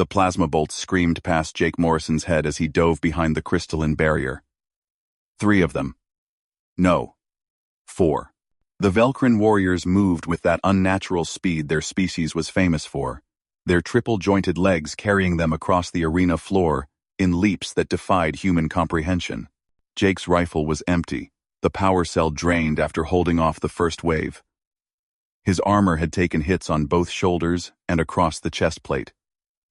The plasma bolts screamed past Jake Morrison's head as he dove behind the crystalline barrier. 3 of them. No. 4. The Velcrin warriors moved with that unnatural speed their species was famous for, their triple-jointed legs carrying them across the arena floor in leaps that defied human comprehension. Jake's rifle was empty, the power cell drained after holding off the first wave. His armor had taken hits on both shoulders and across the chest plate.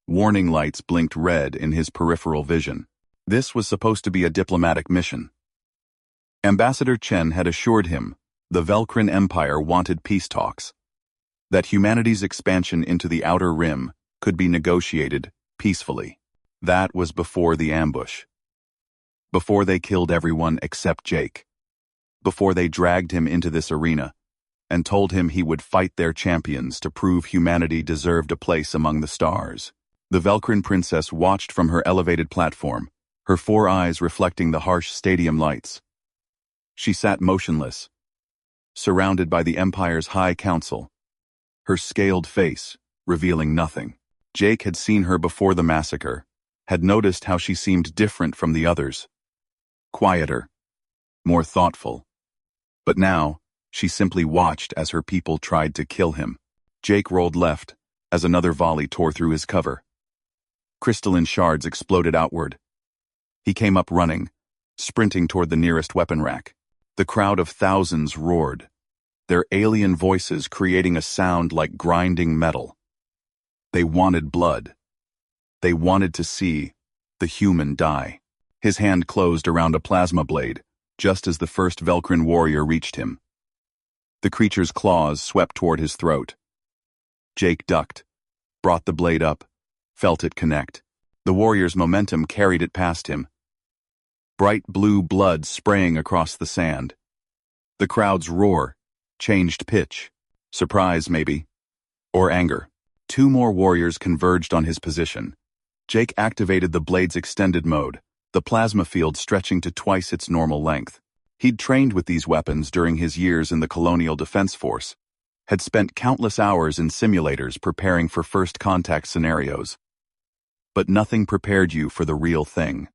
Warning lights blinked red in his peripheral vision. This was supposed to be a diplomatic mission. Ambassador Chen had assured him the Velcrin Empire wanted peace talks, that humanity's expansion into the Outer Rim could be negotiated peacefully. That was before the ambush. Before they killed everyone except Jake. Before they dragged him into this arena and told him he would fight their champions to prove humanity deserved a place among the stars. The Velcrin princess watched from her elevated platform, her 4 eyes reflecting the harsh stadium lights. She sat motionless, surrounded by the Empire's High Council, her scaled face revealing nothing. Jake had seen her before the massacre, had noticed how she seemed different from the others. Quieter, more thoughtful. But now, she simply watched as her people tried to kill him. Jake rolled left as another volley tore through his cover. Crystalline shards exploded outward. He came up running, sprinting toward the nearest weapon rack. The crowd of thousands roared, their alien voices creating a sound like grinding metal. They wanted blood. They wanted to see the human die. His hand closed around a plasma blade, just as the first Velcrin warrior reached him. The creature's claws swept toward his throat. Jake ducked, brought the blade up, felt it connect. The warrior's momentum carried it past him. Bright blue blood spraying across the sand. The crowd's roar changed pitch. Surprise, maybe. Or anger. 2 more warriors converged on his position. Jake activated the blade's extended mode, the plasma field stretching to twice its normal length. He'd trained with these weapons during his years in the Colonial Defense Force, had spent countless hours in simulators preparing for first contact scenarios. But nothing prepared you for the real thing.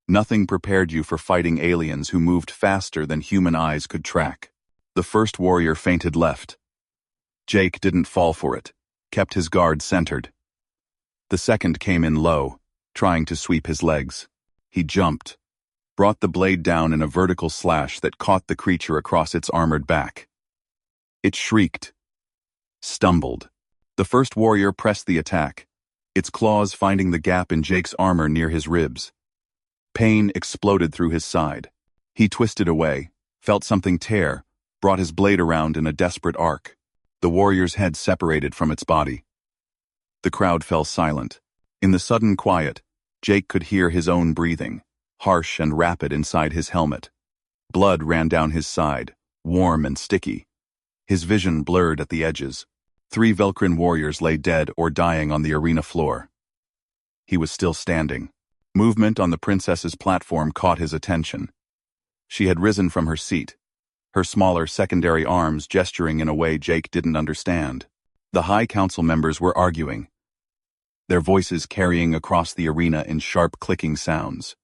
Nothing prepared you for fighting aliens who moved faster than human eyes could track. The first warrior feinted left. Jake didn't fall for it, kept his guard centered. The second came in low, trying to sweep his legs. He jumped, brought the blade down in a vertical slash that caught the creature across its armored back. It shrieked, stumbled. The first warrior pressed the attack, its claws finding the gap in Jake's armor near his ribs. Pain exploded through his side. He twisted away, felt something tear, brought his blade around in a desperate arc. The warrior's head separated from its body. The crowd fell silent. In the sudden quiet, Jake could hear his own breathing, harsh and rapid inside his helmet. Blood ran down his side, warm and sticky. His vision blurred at the edges. 3 Velcrin warriors lay dead or dying on the arena floor. He was still standing. Movement on the princess's platform caught his attention. She had risen from her seat, her smaller secondary arms gesturing in a way Jake didn't understand. The High Council members were arguing, their voices carrying across the arena in sharp clicking sounds.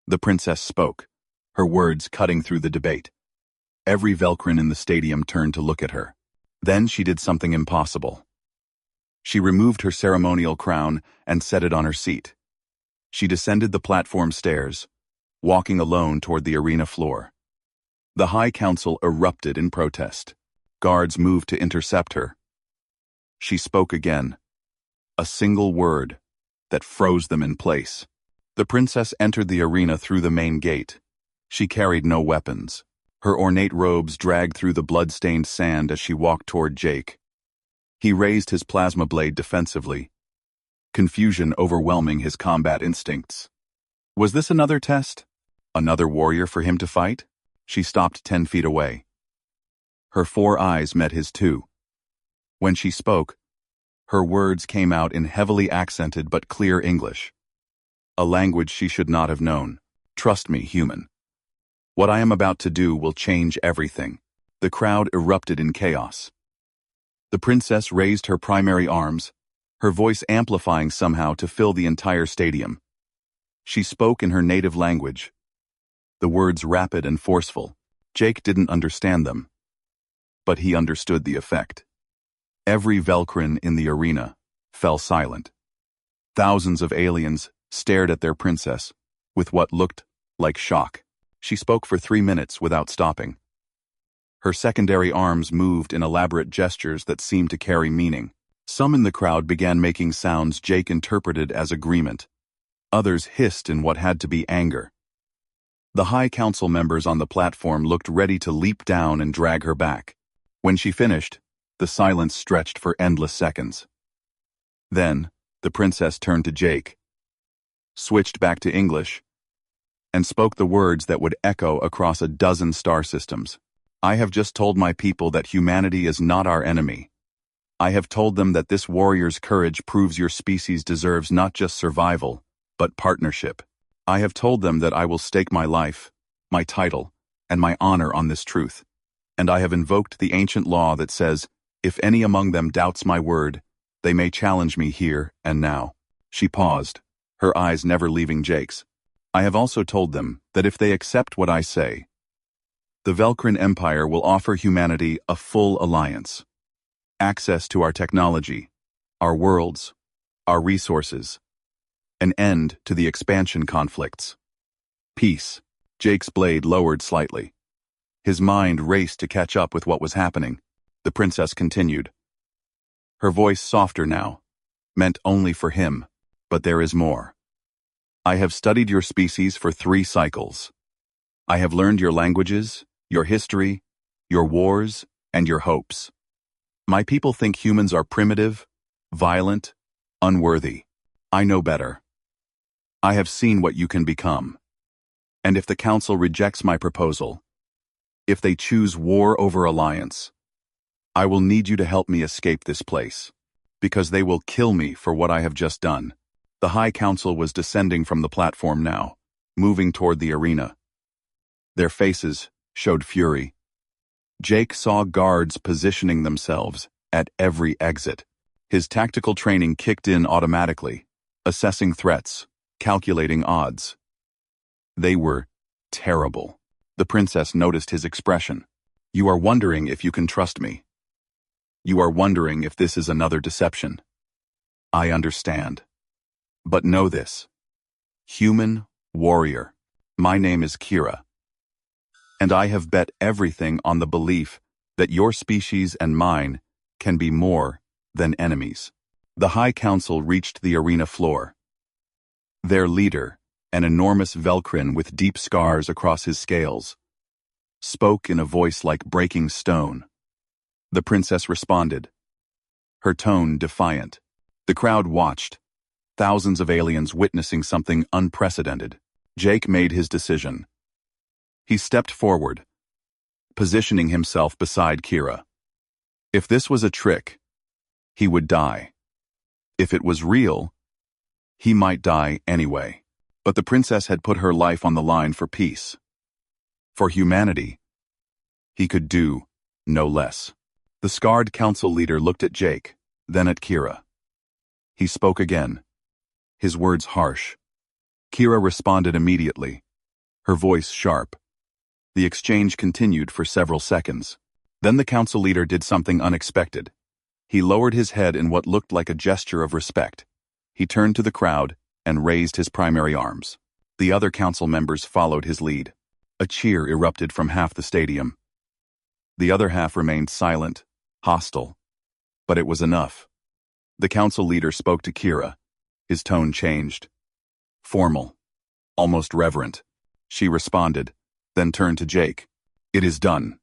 The princess spoke, her words cutting through the debate. Every Velcrin in the stadium turned to look at her. Then she did something impossible. She removed her ceremonial crown and set it on her seat. She descended the platform stairs, walking alone toward the arena floor. The High Council erupted in protest. Guards moved to intercept her. She spoke again, a single word that froze them in place. The princess entered the arena through the main gate. She carried no weapons. Her ornate robes dragged through the blood-stained sand as she walked toward Jake. He raised his plasma blade defensively, confusion overwhelming his combat instincts. Was this another test? Another warrior for him to fight? She stopped 10 feet away. Her 4 eyes met his 2. When she spoke, her words came out in heavily accented but clear English. A language she should not have known. Trust me, human. What I am about to do will change everything. The crowd erupted in chaos. The princess raised her primary arms, her voice amplifying somehow to fill the entire stadium. She spoke in her native language, the words rapid and forceful. Jake didn't understand them, but he understood the effect. Every Velcrin in the arena fell silent. Thousands of aliens stared at their princess with what looked like shock. She spoke for 3 minutes without stopping. Her secondary arms moved in elaborate gestures that seemed to carry meaning. Some in the crowd began making sounds Jake interpreted as agreement. Others hissed in what had to be anger. The High Council members on the platform looked ready to leap down and drag her back. When she finished, the silence stretched for endless seconds. Then, the princess turned to Jake, switched back to English, and spoke the words that would echo across a dozen star systems. I have just told my people that humanity is not our enemy. I have told them that this warrior's courage proves your species deserves not just survival, but partnership. I have told them that I will stake my life, my title, and my honor on this truth. And I have invoked the ancient law that says, if any among them doubts my word, they may challenge me here and now. She paused, her eyes never leaving Jake's. I have also told them that if they accept what I say, the Velcrin Empire will offer humanity a full alliance. Access to our technology, our worlds, our resources, an end to the expansion conflicts. Peace. Jake's blade lowered slightly. His mind raced to catch up with what was happening. The princess continued. Her voice softer now, meant only for him, but there is more. I have studied your species for 3 cycles. I have learned your languages, your history, your wars, and your hopes. My people think humans are primitive, violent, unworthy. I know better. I have seen what you can become. And if the Council rejects my proposal, if they choose war over alliance, I will need you to help me escape this place, because they will kill me for what I have just done. The High Council was descending from the platform now, moving toward the arena. Their faces showed fury. Jake saw guards positioning themselves at every exit. His tactical training kicked in automatically, assessing threats, calculating odds. They were terrible. The princess noticed his expression. You are wondering if you can trust me. You are wondering if this is another deception. I understand. But know this. Human warrior. My name is Kira. And I have bet everything on the belief that your species and mine can be more than enemies. The High Council reached the arena floor. Their leader, an enormous Velcrin with deep scars across his scales, spoke in a voice like breaking stone. The princess responded, her tone defiant. The crowd watched, thousands of aliens witnessing something unprecedented. Jake made his decision. He stepped forward, positioning himself beside Kira. If this was a trick, he would die. If it was real, he might die anyway. But the princess had put her life on the line for peace. For humanity, he could do no less. The scarred council leader looked at Jake, then at Kira. He spoke again, his words harsh. Kira responded immediately, her voice sharp. The exchange continued for several seconds. Then the council leader did something unexpected. He lowered his head in what looked like a gesture of respect. He turned to the crowd and raised his primary arms. The other council members followed his lead. A cheer erupted from half the stadium. The other half remained silent, hostile. But it was enough. The council leader spoke to Kira. His tone changed. Formal, almost reverent. She responded, then turned to Jake. It is done.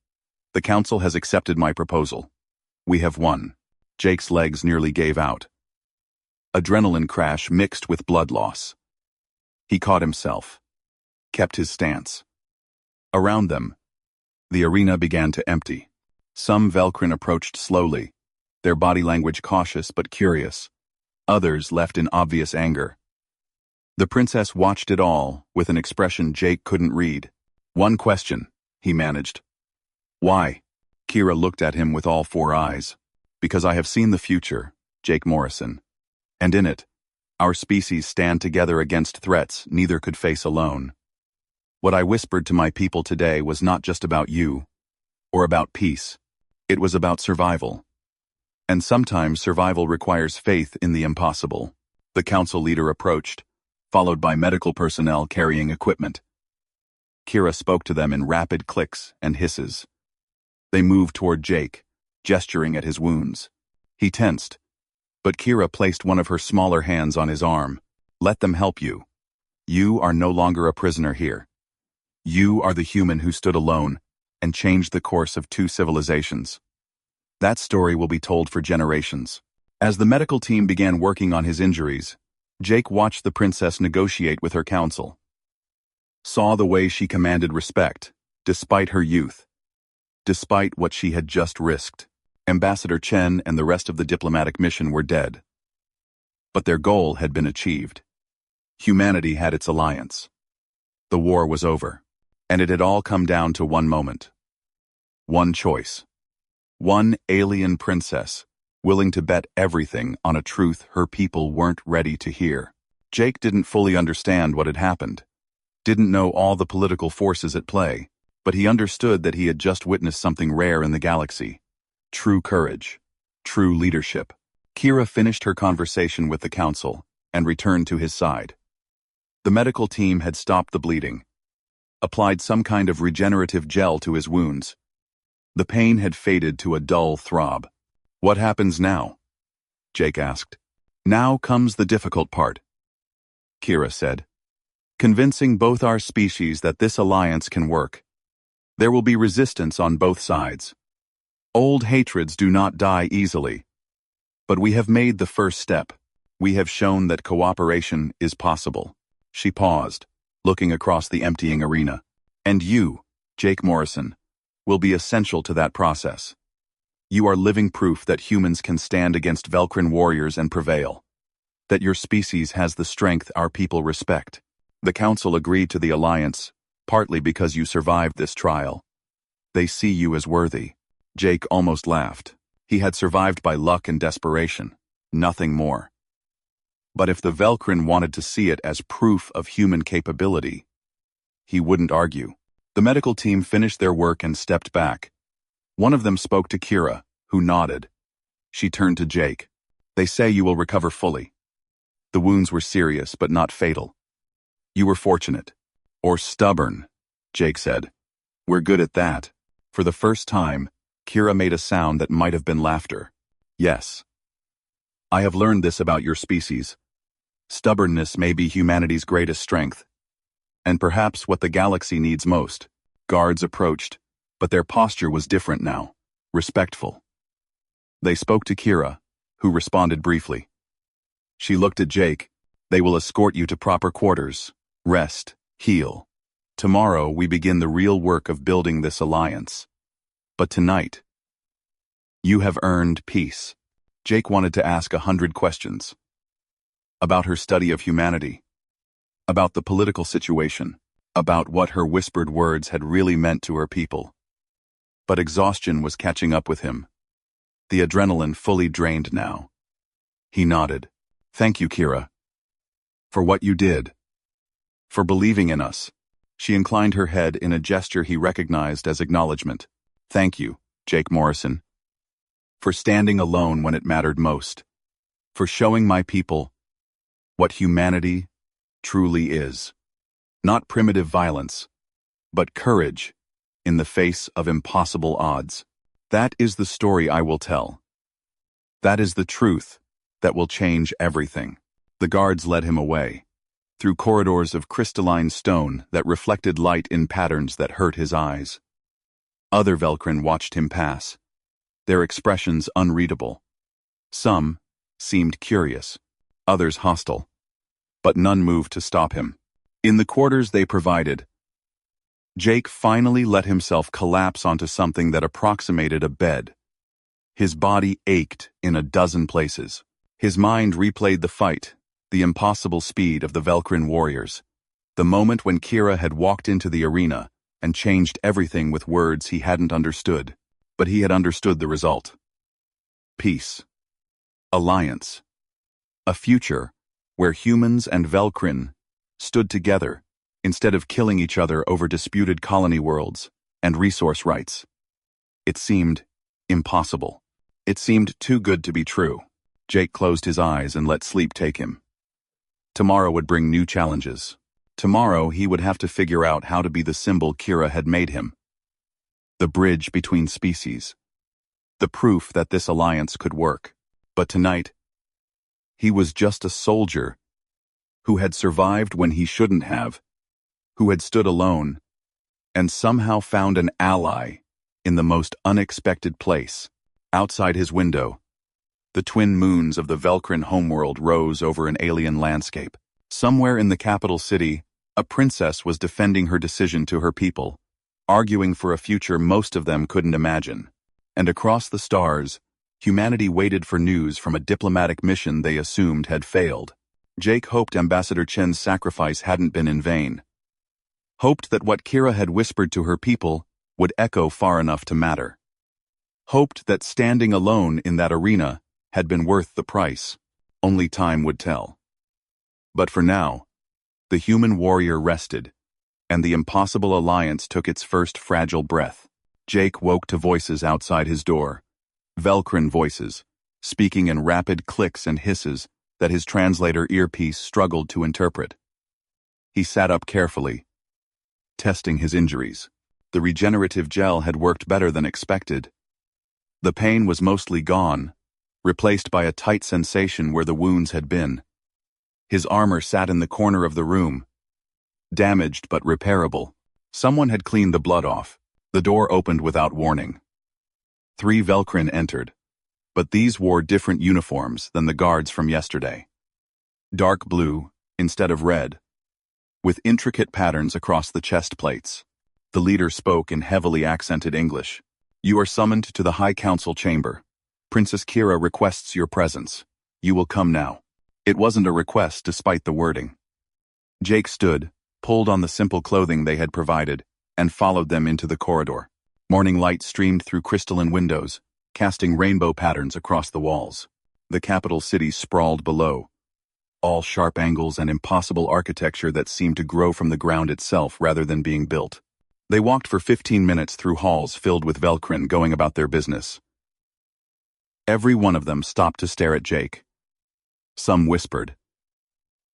The council has accepted my proposal. We have won. Jake's legs nearly gave out. Adrenaline crash mixed with blood loss. He caught himself, kept his stance. Around them, the arena began to empty. Some Velcrin approached slowly, their body language cautious but curious. Others left in obvious anger. The princess watched it all with an expression Jake couldn't read. One question, he managed. Why? Kira looked at him with all 4 eyes. Because I have seen the future, Jake Morrison. And in it, our species stand together against threats neither could face alone. What I whispered to my people today was not just about you, or about peace. It was about survival. And sometimes survival requires faith in the impossible. The council leader approached, followed by medical personnel carrying equipment. Kira spoke to them in rapid clicks and hisses. They moved toward Jake, gesturing at his wounds. He tensed, but Kira placed one of her smaller hands on his arm. Let them help you. You are no longer a prisoner here. You are the human who stood alone and changed the course of 2 civilizations. That story will be told for generations. As the medical team began working on his injuries, Jake watched the princess negotiate with her council. Saw the way she commanded respect, despite her youth. Despite what she had just risked. Ambassador Chen and the rest of the diplomatic mission were dead. But their goal had been achieved. Humanity had its alliance. The war was over, and it had all come down to one moment. One choice. One alien princess, willing to bet everything on a truth her people weren't ready to hear. Jake didn't fully understand what had happened. Didn't know all the political forces at play, but he understood that he had just witnessed something rare in the galaxy. True courage. True leadership. Kira finished her conversation with the council and returned to his side. The medical team had stopped the bleeding, applied some kind of regenerative gel to his wounds. The pain had faded to a dull throb. What happens now? Jake asked. Now comes the difficult part, Kira said. Convincing both our species that this alliance can work. There will be resistance on both sides. Old hatreds do not die easily. But we have made the first step. We have shown that cooperation is possible. She paused, looking across the emptying arena. And you, Jake Morrison, will be essential to that process. You are living proof that humans can stand against Velcrin warriors and prevail. That your species has the strength our people respect. The council agreed to the alliance, partly because you survived this trial. They see you as worthy. Jake almost laughed. He had survived by luck and desperation, nothing more. But if the Velcrin wanted to see it as proof of human capability, he wouldn't argue. The medical team finished their work and stepped back. One of them spoke to Kira, who nodded. She turned to Jake. They say you will recover fully. The wounds were serious but not fatal. You were fortunate. Or stubborn, Jake said. We're good at that. For the first time, Kira made a sound that might have been laughter. Yes. I have learned this about your species. Stubbornness may be humanity's greatest strength. And perhaps what the galaxy needs most. Guards approached, but their posture was different now, respectful. They spoke to Kira, who responded briefly. She looked at Jake. They will escort you to proper quarters. Rest, heal. Tomorrow we begin the real work of building this alliance. But tonight, you have earned peace. Jake wanted to ask 100 questions. About her study of humanity. About the political situation. About what her whispered words had really meant to her people. But exhaustion was catching up with him. The adrenaline fully drained now. He nodded. Thank you, Kira. For what you did. For believing in us. She inclined her head in a gesture he recognized as acknowledgement. Thank you, Jake Morrison. For standing alone when it mattered most. For showing my people what humanity truly is. Not primitive violence, but courage in the face of impossible odds. That is the story I will tell. That is the truth that will change everything. The guards led him away, through corridors of crystalline stone that reflected light in patterns that hurt his eyes. Other Velcrin watched him pass, their expressions unreadable. Some seemed curious, others hostile, but none moved to stop him. In the quarters they provided, Jake finally let himself collapse onto something that approximated a bed. His body ached in a dozen places. His mind replayed the fight, the impossible speed of the Velcrin warriors, the moment when Kira had walked into the arena and changed everything with words he hadn't understood, but he had understood the result. Peace. Alliance. A future where humans and Velkrin stood together instead of killing each other over disputed colony worlds and resource rights. It seemed impossible. It seemed too good to be true. Jake closed his eyes and let sleep take him. Tomorrow would bring new challenges. Tomorrow he would have to figure out how to be the symbol Kira had made him. The bridge between species. The proof that this alliance could work. But tonight, he was just a soldier who had survived when he shouldn't have, who had stood alone, and somehow found an ally in the most unexpected place. Outside his window, the twin moons of the Velkrin homeworld rose over an alien landscape. Somewhere in the capital city, a princess was defending her decision to her people, arguing for a future most of them couldn't imagine. And across the stars, humanity waited for news from a diplomatic mission they assumed had failed. Jake hoped Ambassador Chen's sacrifice hadn't been in vain. Hoped that what Kira had whispered to her people would echo far enough to matter. Hoped that standing alone in that arena had been worth the price. Only time would tell. But for now, the human warrior rested, and the impossible alliance took its first fragile breath. Jake woke to voices outside his door. Velkrin voices, speaking in rapid clicks and hisses that his translator earpiece struggled to interpret. He sat up carefully, testing his injuries. The regenerative gel had worked better than expected. The pain was mostly gone, replaced by a tight sensation where the wounds had been. His armor sat in the corner of the room, damaged but repairable. Someone had cleaned the blood off. The door opened without warning. 3 Velkrin entered, but these wore different uniforms than the guards from yesterday. Dark blue instead of red, with intricate patterns across the chest plates. The leader spoke in heavily accented English. "You are summoned to the High Council chamber. Princess Kira requests your presence. You will come now." It wasn't a request despite the wording. Jake stood, pulled on the simple clothing they had provided, and followed them into the corridor. Morning light streamed through crystalline windows, casting rainbow patterns across the walls. The capital city sprawled below, all sharp angles and impossible architecture that seemed to grow from the ground itself rather than being built. They walked for 15 minutes through halls filled with Velkrin going about their business. Every one of them stopped to stare at Jake. Some whispered.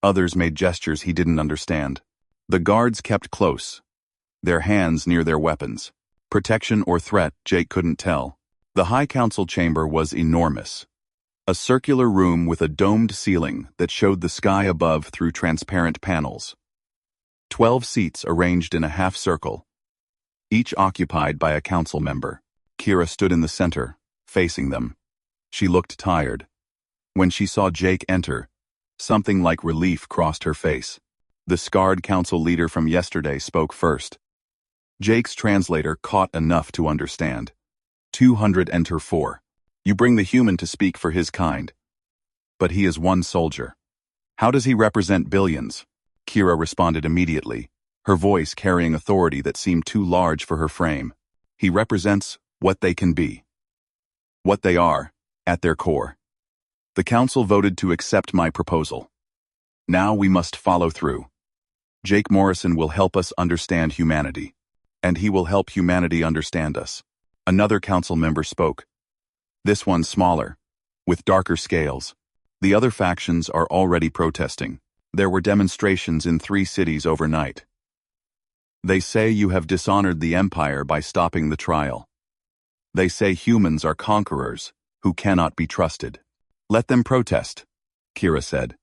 Others made gestures he didn't understand. The guards kept close, their hands near their weapons. Protection or threat, Jake couldn't tell. The High Council chamber was enormous. A circular room with a domed ceiling that showed the sky above through transparent panels. 12 seats arranged in a half circle, each occupied by a council member. Kira stood in the center, facing them. She looked tired. When she saw Jake enter, something like relief crossed her face. The scarred council leader from yesterday spoke first. Jake's translator caught enough to understand. 204. You bring the human to speak for his kind. But he is one soldier. How does he represent billions? Kira responded immediately, her voice carrying authority that seemed too large for her frame. He represents what they can be. What they are, at their core. The council voted to accept my proposal. Now we must follow through. Jake Morrison will help us understand humanity. And he will help humanity understand us. Another council member spoke. This one smaller, with darker scales. The other factions are already protesting. There were demonstrations in 3 cities overnight. They say you have dishonored the Empire by stopping the trial. They say humans are conquerors who cannot be trusted. Let them protest, Kira said.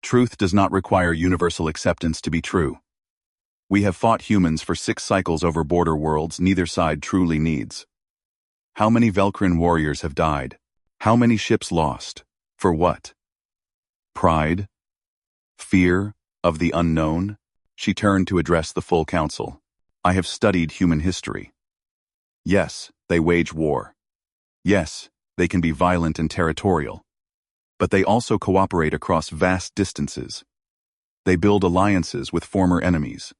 Truth does not require universal acceptance to be true. We have fought humans for 6 cycles over border worlds neither side truly needs. How many Velkrin warriors have died? How many ships lost? For what? Pride? Fear of the unknown? She turned to address the full council. I have studied human history. Yes, they wage war. Yes, they can be violent and territorial. But they also cooperate across vast distances. They build alliances with former enemies.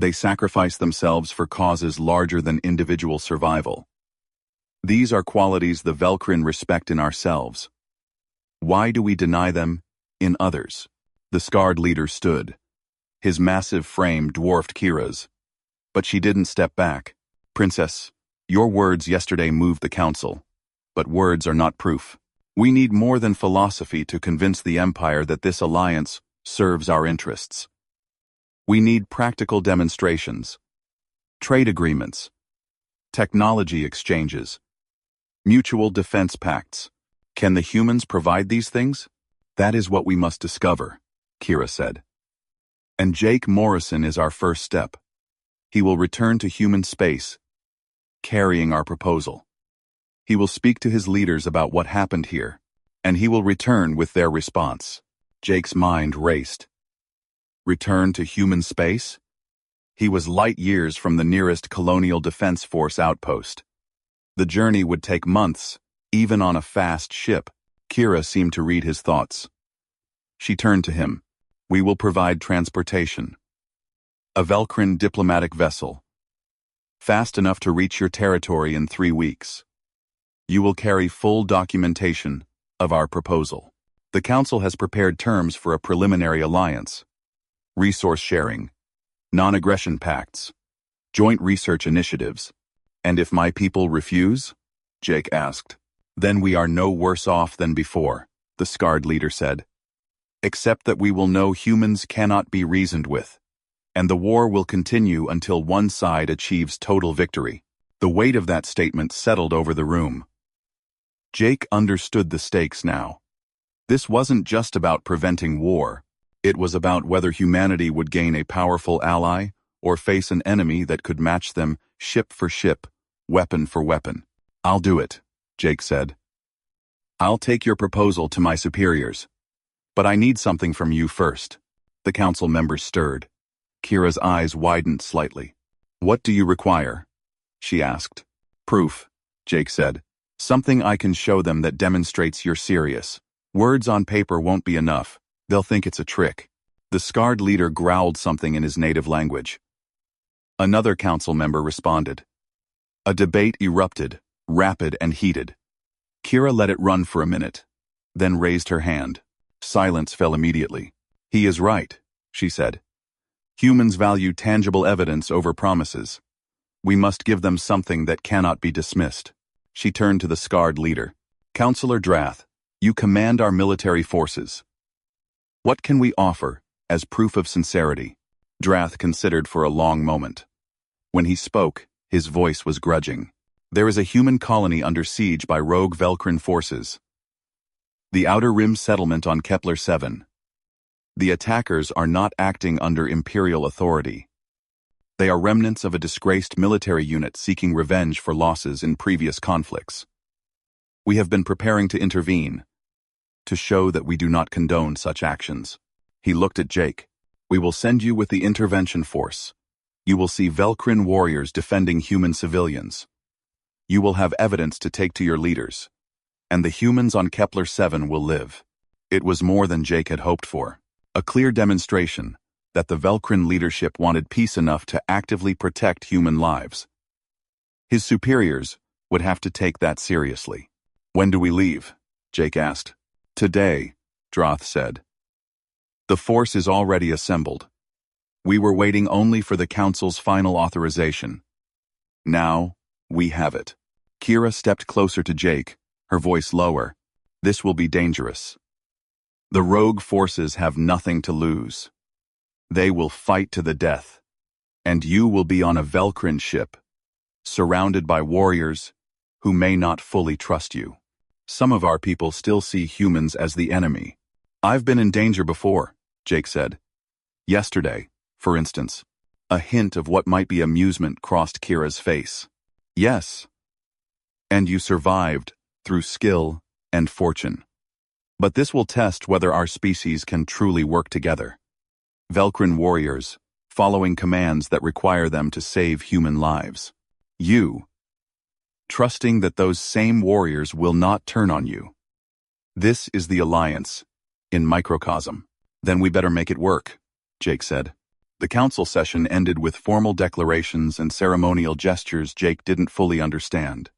They sacrifice themselves for causes larger than individual survival. These are qualities the Velkrin respect in ourselves. Why do we deny them in others. The scarred leader stood. His massive frame dwarfed Kira's. But she didn't step back. Princess, your words yesterday moved the council. But words are not proof. We need more than philosophy to convince the Empire that this alliance serves our interests. We need practical demonstrations, trade agreements, technology exchanges, mutual defense pacts. Can the humans provide these things? That is what we must discover, Kira said. And Jake Morrison is our first step. He will return to human space, carrying our proposal. He will speak to his leaders about what happened here, and he will return with their response. Jake's mind raced. Return to human space? He was light years from the nearest Colonial Defense Force outpost. The journey would take months, even on a fast ship. Kira seemed to read his thoughts. She turned to him. We will provide transportation. A Velcrin diplomatic vessel. Fast enough to reach your territory in 3 weeks. You will carry full documentation of our proposal. The Council has prepared terms for a preliminary alliance. Resource sharing, non-aggression pacts, joint research initiatives. And if my people refuse? Jake asked. Then we are no worse off than before, the scarred leader said. Except that we will know humans cannot be reasoned with, and the war will continue until one side achieves total victory. The weight of that statement settled over the room. Jake understood the stakes now. This wasn't just about preventing war. It was about whether humanity would gain a powerful ally or face an enemy that could match them ship for ship, weapon for weapon. I'll do it, Jake said. I'll take your proposal to my superiors. But I need something from you first. The council members stirred. Kira's eyes widened slightly. What do you require? She asked. Proof, Jake said. Something I can show them that demonstrates you're serious. Words on paper won't be enough. They'll think it's a trick. The scarred leader growled something in his native language. Another council member responded. A debate erupted, rapid and heated. Kira let it run for a minute, then raised her hand. Silence fell immediately. He is right, she said. Humans value tangible evidence over promises. We must give them something that cannot be dismissed. She turned to the scarred leader. Counselor Drath, you command our military forces. What can we offer as proof of sincerity? Drath considered for a long moment. When he spoke, his voice was grudging. There is a human colony under siege by rogue Velcrin forces. The Outer Rim settlement on Kepler 7. The attackers are not acting under Imperial authority. They are remnants of a disgraced military unit seeking revenge for losses in previous conflicts. We have been preparing to intervene, to show that we do not condone such actions. He looked at Jake. We will send you with the intervention force. You will see Velcrin warriors defending human civilians. You will have evidence to take to your leaders. And the humans on Kepler 7 will live. It was more than Jake had hoped for. A clear demonstration that the Velcrin leadership wanted peace enough to actively protect human lives. His superiors would have to take that seriously. When do we leave? Jake asked. Today, Drath said. The force is already assembled. We were waiting only for the Council's final authorization. Now, we have it. Kira stepped closer to Jake, her voice lower. This will be dangerous. The rogue forces have nothing to lose. They will fight to the death. And you will be on a Velcrin ship, surrounded by warriors who may not fully trust you. Some of our people still see humans as the enemy. I've been in danger before, Jake said. Yesterday, for instance, a hint of what might be amusement crossed Kira's face. Yes. And you survived through skill and fortune. But this will test whether our species can truly work together. Velcrin warriors, following commands that require them to save human lives. You, trusting that those same warriors will not turn on you. This is the alliance, in microcosm. Then we better make it work, Jake said. The council session ended with formal declarations and ceremonial gestures Jake didn't fully understand.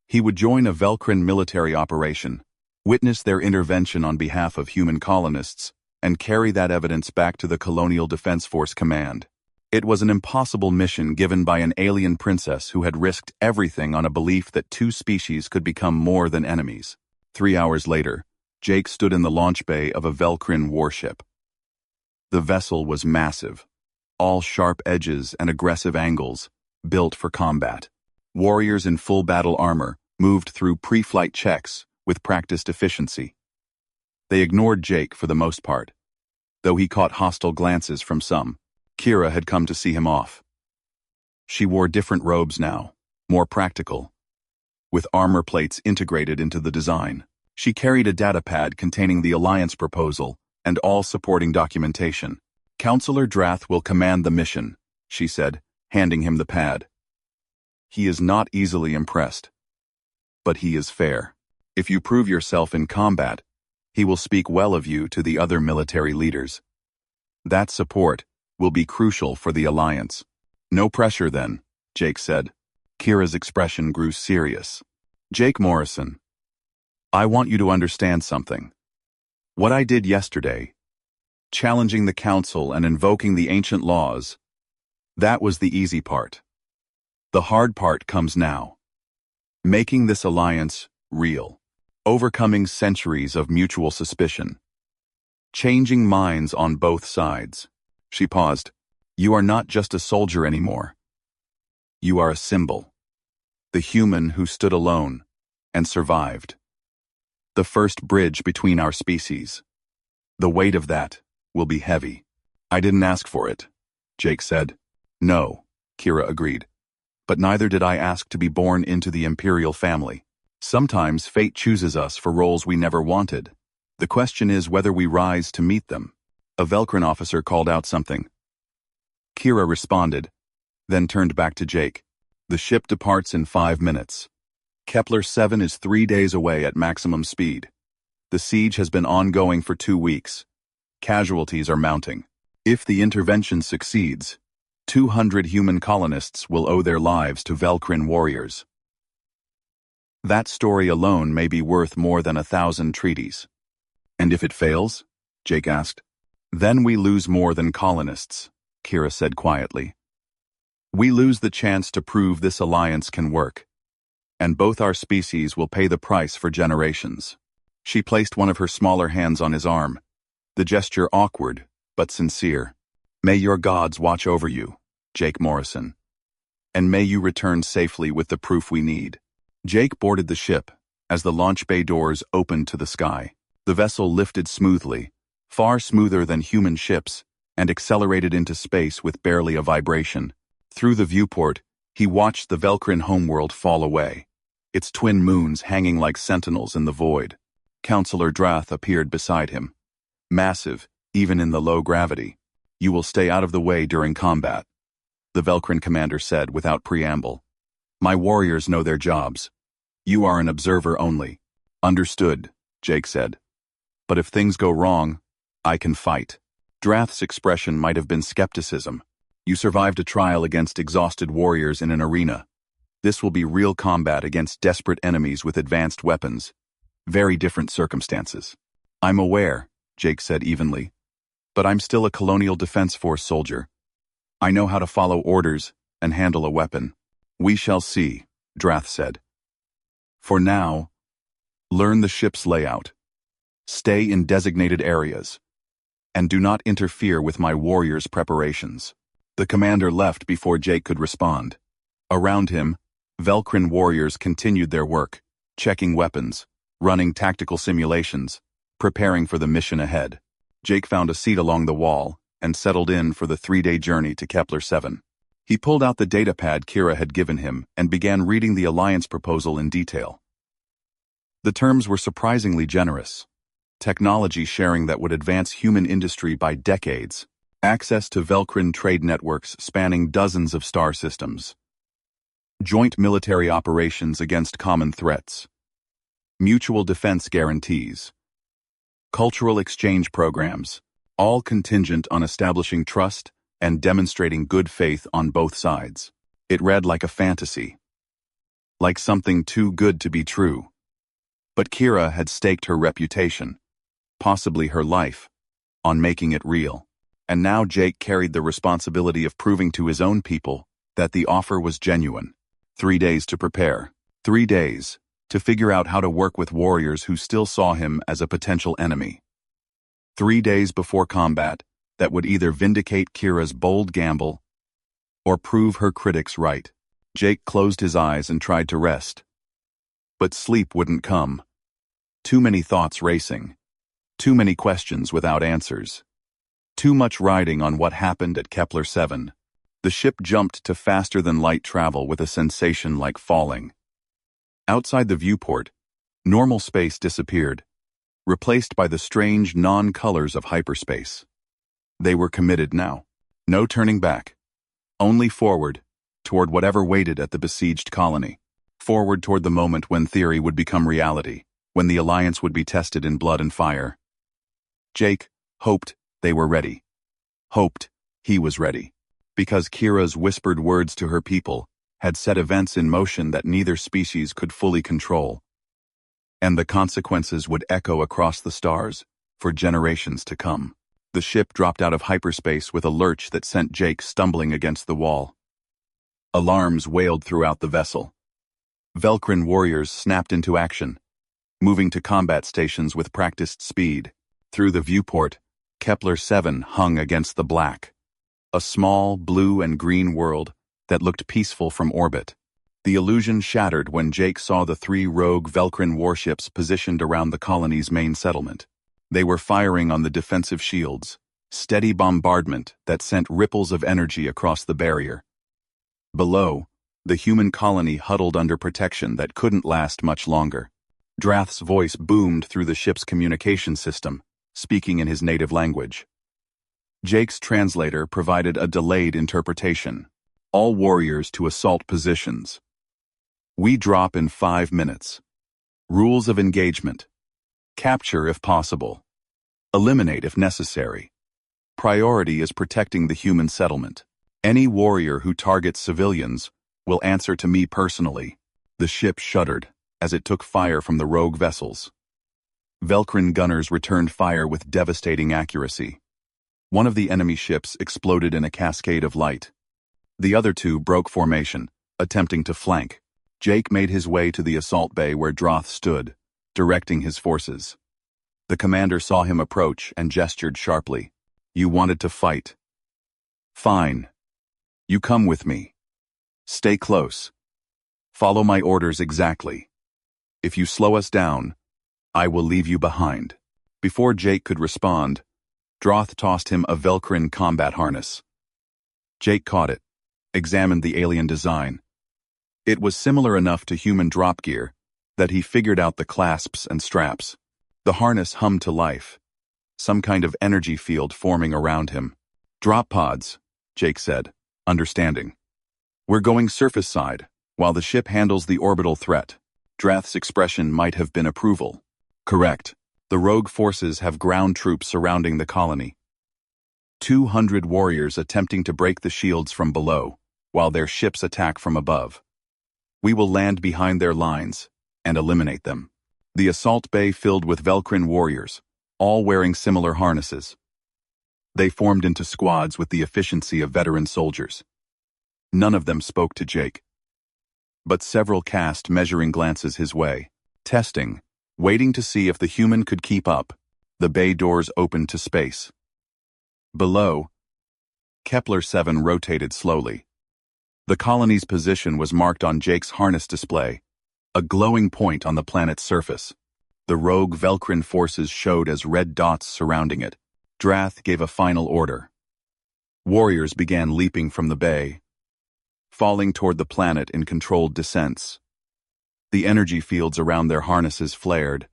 He would join a Velcrin military operation, witness their intervention on behalf of human colonists, and carry that evidence back to the Colonial Defense Force Command. It was an impossible mission given by an alien princess who had risked everything on a belief that two species could become more than enemies. 3 hours later, Jake stood in the launch bay of a Velcrin warship. The vessel was massive, all sharp edges and aggressive angles, built for combat. Warriors in full battle armor moved through pre-flight checks with practiced efficiency. They ignored Jake for the most part, though he caught hostile glances from some. Kira had come to see him off. She wore different robes now, more practical, with armor plates integrated into the design. She carried a datapad containing the Alliance proposal and all supporting documentation. "Counselor Drath will command the mission," she said, handing him the pad. "He is not easily impressed, but he is fair. If you prove yourself in combat, he will speak well of you to the other military leaders. That support will be crucial for the Alliance." "No pressure then," Jake said. Kira's expression grew serious. "Jake Morrison, I want you to understand something. What I did yesterday, challenging the Council and invoking the ancient laws, that was the easy part. The hard part comes now. Making this alliance real. Overcoming centuries of mutual suspicion. Changing minds on both sides." She paused. "You are not just a soldier anymore. You are a symbol. The human who stood alone and survived. The first bridge between our species. The weight of that will be heavy." "I didn't ask for it," Jake said. "No," Kira agreed. "But neither did I ask to be born into the Imperial family. Sometimes fate chooses us for roles we never wanted. The question is whether we rise to meet them." A Velcrin officer called out something. Kira responded, then turned back to Jake. "The ship departs in 5 minutes. Kepler-7 is 3 days away at maximum speed. The siege has been ongoing for 2 weeks. Casualties are mounting. If the intervention succeeds, 200 human colonists will owe their lives to Velcrin warriors. That story alone may be worth more than 1,000 treaties." "And if it fails?" Jake asked. "Then we lose more than colonists," Kira said quietly. "We lose the chance to prove this alliance can work. And both our species will pay the price for generations." She placed one of her smaller hands on his arm, the gesture awkward but sincere. "May your gods watch over you, Jake Morrison. And may you return safely with the proof we need." Jake boarded the ship as the launch bay doors opened to the sky. The vessel lifted smoothly, far smoother than human ships, and accelerated into space with barely a vibration. Through the viewport, he watched the Velcrin homeworld fall away, its twin moons hanging like sentinels in the void. Counselor Drath appeared beside him. Massive, even in the low gravity. "You will stay out of the way during combat," the Velcrin commander said without preamble. "My warriors know their jobs. You are an observer only." "Understood," Jake said. "But if things go wrong, I can fight." Drath's expression might have been skepticism. "You survived a trial against exhausted warriors in an arena. This will be real combat against desperate enemies with advanced weapons. Very different circumstances." "I'm aware," Jake said evenly. "But I'm still a Colonial Defense Force soldier. I know how to follow orders and handle a weapon." "We shall see," Drath said. "For now, learn the ship's layout. Stay in designated areas. And do not interfere with my warriors' preparations." The commander left before Jake could respond. Around him, Velcrin warriors continued their work, checking weapons, running tactical simulations, preparing for the mission ahead. Jake found a seat along the wall and settled in for the 3-day journey to Kepler-7. He pulled out the datapad Kira had given him and began reading the Alliance proposal in detail. The terms were surprisingly generous. Technology sharing that would advance human industry by decades. Access to Velcrin trade networks spanning dozens of star systems. Joint military operations against common threats. Mutual defense guarantees. Cultural exchange programs, all contingent on establishing trust and demonstrating good faith on both sides. It read like a fantasy. Like something too good to be true. But Kira had staked her reputation, possibly her life, on making it real. And now Jake carried the responsibility of proving to his own people that the offer was genuine. 3 days to prepare. 3 days to figure out how to work with warriors who still saw him as a potential enemy. 3 days before combat that would either vindicate Kira's bold gamble or prove her critics right. Jake closed his eyes and tried to rest. But sleep wouldn't come. Too many thoughts racing. Too many questions without answers. Too much riding on what happened at Kepler 7. The ship jumped to faster-than-light travel with a sensation like falling. Outside the viewport, normal space disappeared, replaced by the strange non-colors of hyperspace. They were committed now. No turning back. Only forward, toward whatever waited at the besieged colony. Forward toward the moment when theory would become reality, when the alliance would be tested in blood and fire. Jake hoped they were ready. Hoped he was ready. Because Kira's whispered words to her people had set events in motion that neither species could fully control. And the consequences would echo across the stars for generations to come. The ship dropped out of hyperspace with a lurch that sent Jake stumbling against the wall. Alarms wailed throughout the vessel. Velcrin warriors snapped into action, moving to combat stations with practiced speed. Through the viewport, Kepler 7 hung against the black. A small blue and green world that looked peaceful from orbit. The illusion shattered when Jake saw the 3 rogue Velcrin warships positioned around the colony's main settlement. They were firing on the defensive shields, steady bombardment that sent ripples of energy across the barrier. Below, the human colony huddled under protection that couldn't last much longer. Drath's voice boomed through the ship's communication system, speaking in his native language. Jake's translator provided a delayed interpretation. All warriors to assault positions. We drop in 5 minutes. Rules of engagement. Capture if possible. Eliminate if necessary. Priority is protecting the human settlement. Any warrior who targets civilians will answer to me personally. The ship shuddered as it took fire from the rogue vessels. Velcrin gunners returned fire with devastating accuracy. One of the enemy ships exploded in a cascade of light. The other 2 broke formation, attempting to flank. Jake made his way to the assault bay where Drath stood, directing his forces. The commander saw him approach and gestured sharply. You wanted to fight. Fine. You come with me. Stay close. Follow my orders exactly. If you slow us down, I will leave you behind. Before Jake could respond, Drath tossed him a Velcrin combat harness. Jake caught it, examined the alien design. It was similar enough to human drop gear that he figured out the clasps and straps. The harness hummed to life, some kind of energy field forming around him. Drop pods, Jake said, understanding. We're going surface side, while the ship handles the orbital threat. Drath's expression might have been approval. Correct. The rogue forces have ground troops surrounding the colony. 200 warriors attempting to break the shields from below, while their ships attack from above. We will land behind their lines and eliminate them. The assault bay filled with Velcrin warriors, all wearing similar harnesses. They formed into squads with the efficiency of veteran soldiers. None of them spoke to Jake, but several cast measuring glances his way, testing, waiting to see if the human could keep up. The bay doors opened to space. Below, Kepler 7 rotated slowly. The colony's position was marked on Jake's harness display, a glowing point on the planet's surface. The rogue Velcrin forces showed as red dots surrounding it. Drath gave a final order. Warriors began leaping from the bay, falling toward the planet in controlled descents. The energy fields around their harnesses flared,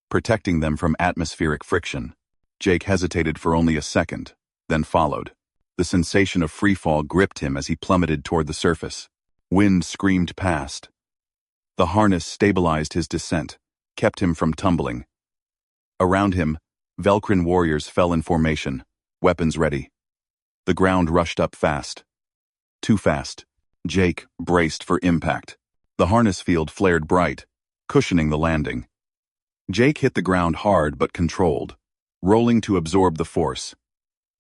protecting them from atmospheric friction. Jake hesitated for only a second, then followed. The sensation of freefall gripped him as he plummeted toward the surface. Wind screamed past. The harness stabilized his descent, kept him from tumbling. Around him, Velcrin warriors fell in formation, weapons ready. The ground rushed up fast. Too fast. Jake braced for impact. The harness field flared bright, cushioning the landing. Jake hit the ground hard but controlled, rolling to absorb the force.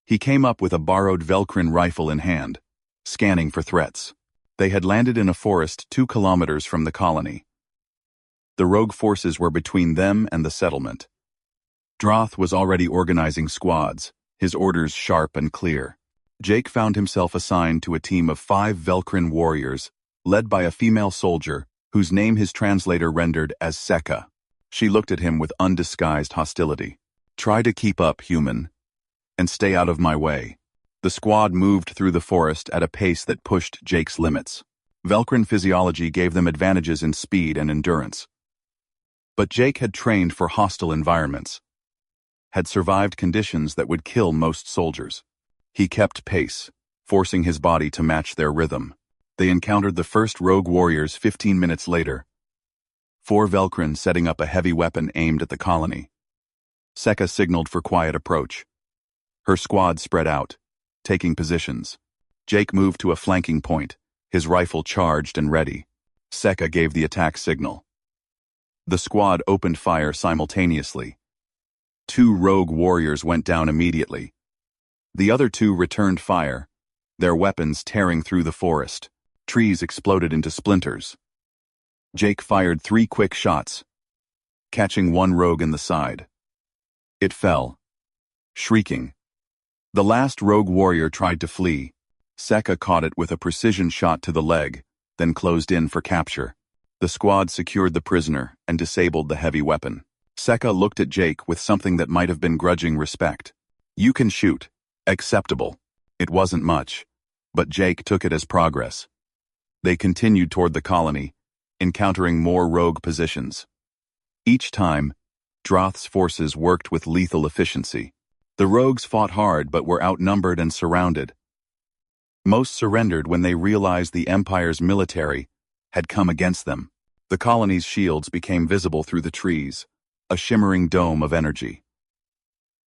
He came up with a borrowed Velcrin rifle in hand, scanning for threats. They had landed in a forest 2 kilometers from the colony. The rogue forces were between them and the settlement. Droth was already organizing squads, his orders sharp and clear. Jake found himself assigned to a team of 5 Velcrin warriors, led by a female soldier, whose name his translator rendered as Seka. She looked at him with undisguised hostility. "Try to keep up, human, and stay out of my way." The squad moved through the forest at a pace that pushed Jake's limits. Velcrin physiology gave them advantages in speed and endurance. But Jake had trained for hostile environments, had survived conditions that would kill most soldiers. He kept pace, forcing his body to match their rhythm. They encountered the first rogue warriors 15 minutes later. 4 Velcrin setting up a heavy weapon aimed at the colony. Seka signaled for quiet approach. Her squad spread out, taking positions. Jake moved to a flanking point, his rifle charged and ready. Seka gave the attack signal. The squad opened fire simultaneously. 2 rogue warriors went down immediately. The other 2 returned fire, their weapons tearing through the forest. Trees exploded into splinters. Jake fired 3 quick shots, catching one rogue in the side. It fell, shrieking. The last rogue warrior tried to flee. Seka caught it with a precision shot to the leg, then closed in for capture. The squad secured the prisoner and disabled the heavy weapon. Seka looked at Jake with something that might have been grudging respect. "You can shoot. Acceptable." It wasn't much, but Jake took it as progress. They continued toward the colony, encountering more rogue positions. Each time, Droth's forces worked with lethal efficiency. The rogues fought hard but were outnumbered and surrounded. Most surrendered when they realized the Empire's military had come against them. The colony's shields became visible through the trees, a shimmering dome of energy.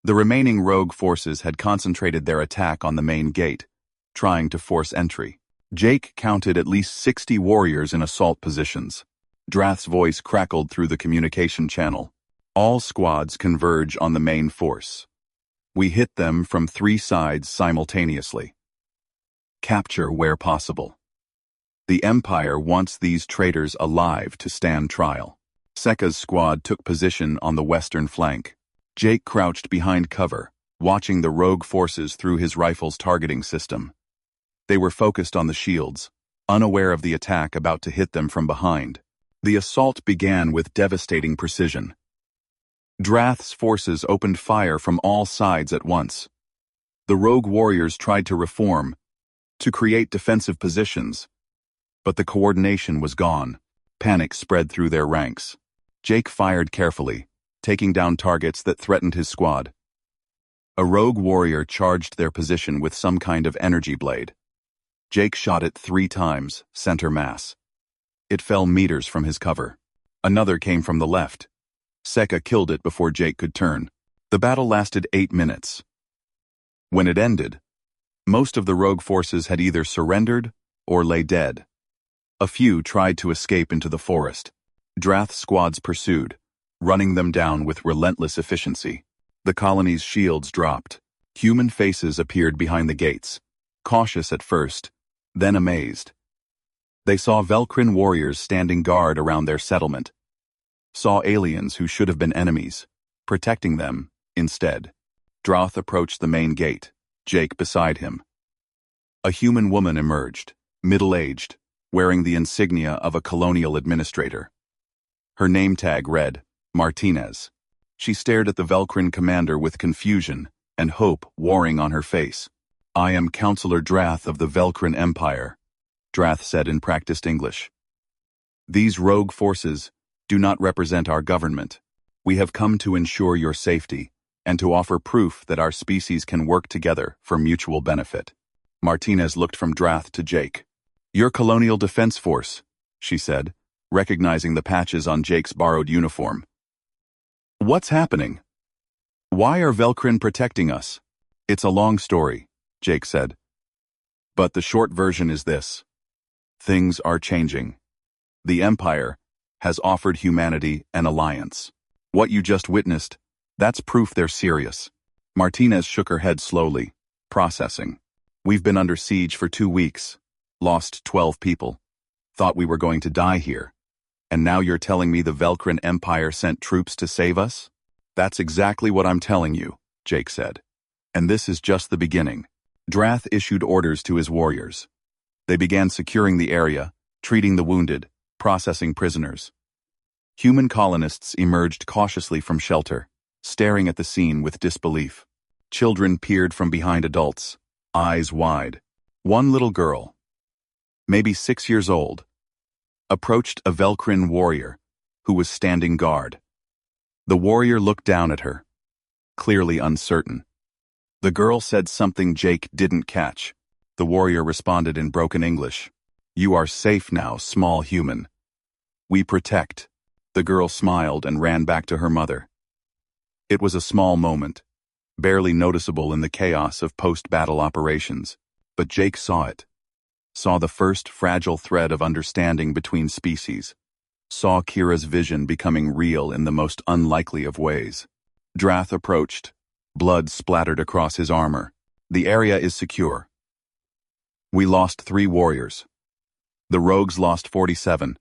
The remaining rogue forces had concentrated their attack on the main gate, trying to force entry. Jake counted at least 60 warriors in assault positions. Droth's voice crackled through the communication channel. "All squads converge on the main force. We hit them from 3 sides simultaneously. Capture where possible. The Empire wants these traitors alive to stand trial." Seka's squad took position on the western flank. Jake crouched behind cover, watching the rogue forces through his rifle's targeting system. They were focused on the shields, unaware of the attack about to hit them from behind. The assault began with devastating precision. Droth's forces opened fire from all sides at once. The rogue warriors tried to reform, to create defensive positions, but the coordination was gone. Panic spread through their ranks. Jake fired carefully, taking down targets that threatened his squad. A rogue warrior charged their position with some kind of energy blade. Jake shot it 3 times, center mass. It fell meters from his cover. Another came from the left. Seka killed it before Jake could turn. The battle lasted 8 minutes. When it ended, most of the rogue forces had either surrendered or lay dead. A few tried to escape into the forest. Droth's squads pursued, running them down with relentless efficiency. The colony's shields dropped. Human faces appeared behind the gates, cautious at first, then amazed. They saw Velcrin warriors standing guard around their settlement. Saw aliens who should have been enemies, protecting them instead. Droth approached the main gate, Jake beside him. A human woman emerged, middle-aged, wearing the insignia of a colonial administrator. Her name tag read, Martinez. She stared at the Velcrin commander with confusion and hope warring on her face. "I am Counselor Droth of the Velcrin Empire," Droth said in practiced English. "These rogue forces do not represent our government. We have come to ensure your safety and to offer proof that our species can work together for mutual benefit." Martinez looked from Droth to Jake. "Your Colonial Defense Force," she said, recognizing the patches on Jake's borrowed uniform. "What's happening? Why are Velcrin protecting us?" "It's a long story," Jake said. "But the short version is this. Things are changing. The Empire has offered humanity an alliance. What you just witnessed, that's proof they're serious. Martinez shook her head slowly, processing. We've been under siege for 2 weeks, lost 12 people, thought we were going to die here. And now you're telling me the Velcrin Empire sent troops to save us? That's exactly what I'm telling you, Jake said. And this is just the beginning. Drath issued orders to his warriors. They began securing the area, treating the wounded, processing prisoners. Human colonists emerged cautiously from shelter, staring at the scene with disbelief. Children peered from behind adults, eyes wide. One little girl, maybe 6 years old, approached a Velcrin warrior who was standing guard. The warrior looked down at her, clearly uncertain. The girl said something Jake didn't catch. The warrior responded in broken English. "You are safe now, small human. We protect." The girl smiled and ran back to her mother. It was a small moment, barely noticeable in the chaos of post-battle operations, but Jake saw it. Saw the first fragile thread of understanding between species. Saw Kira's vision becoming real in the most unlikely of ways. Drath approached. Blood splattered across his armor. The area is secure. We lost 3 warriors. The rogues lost 47,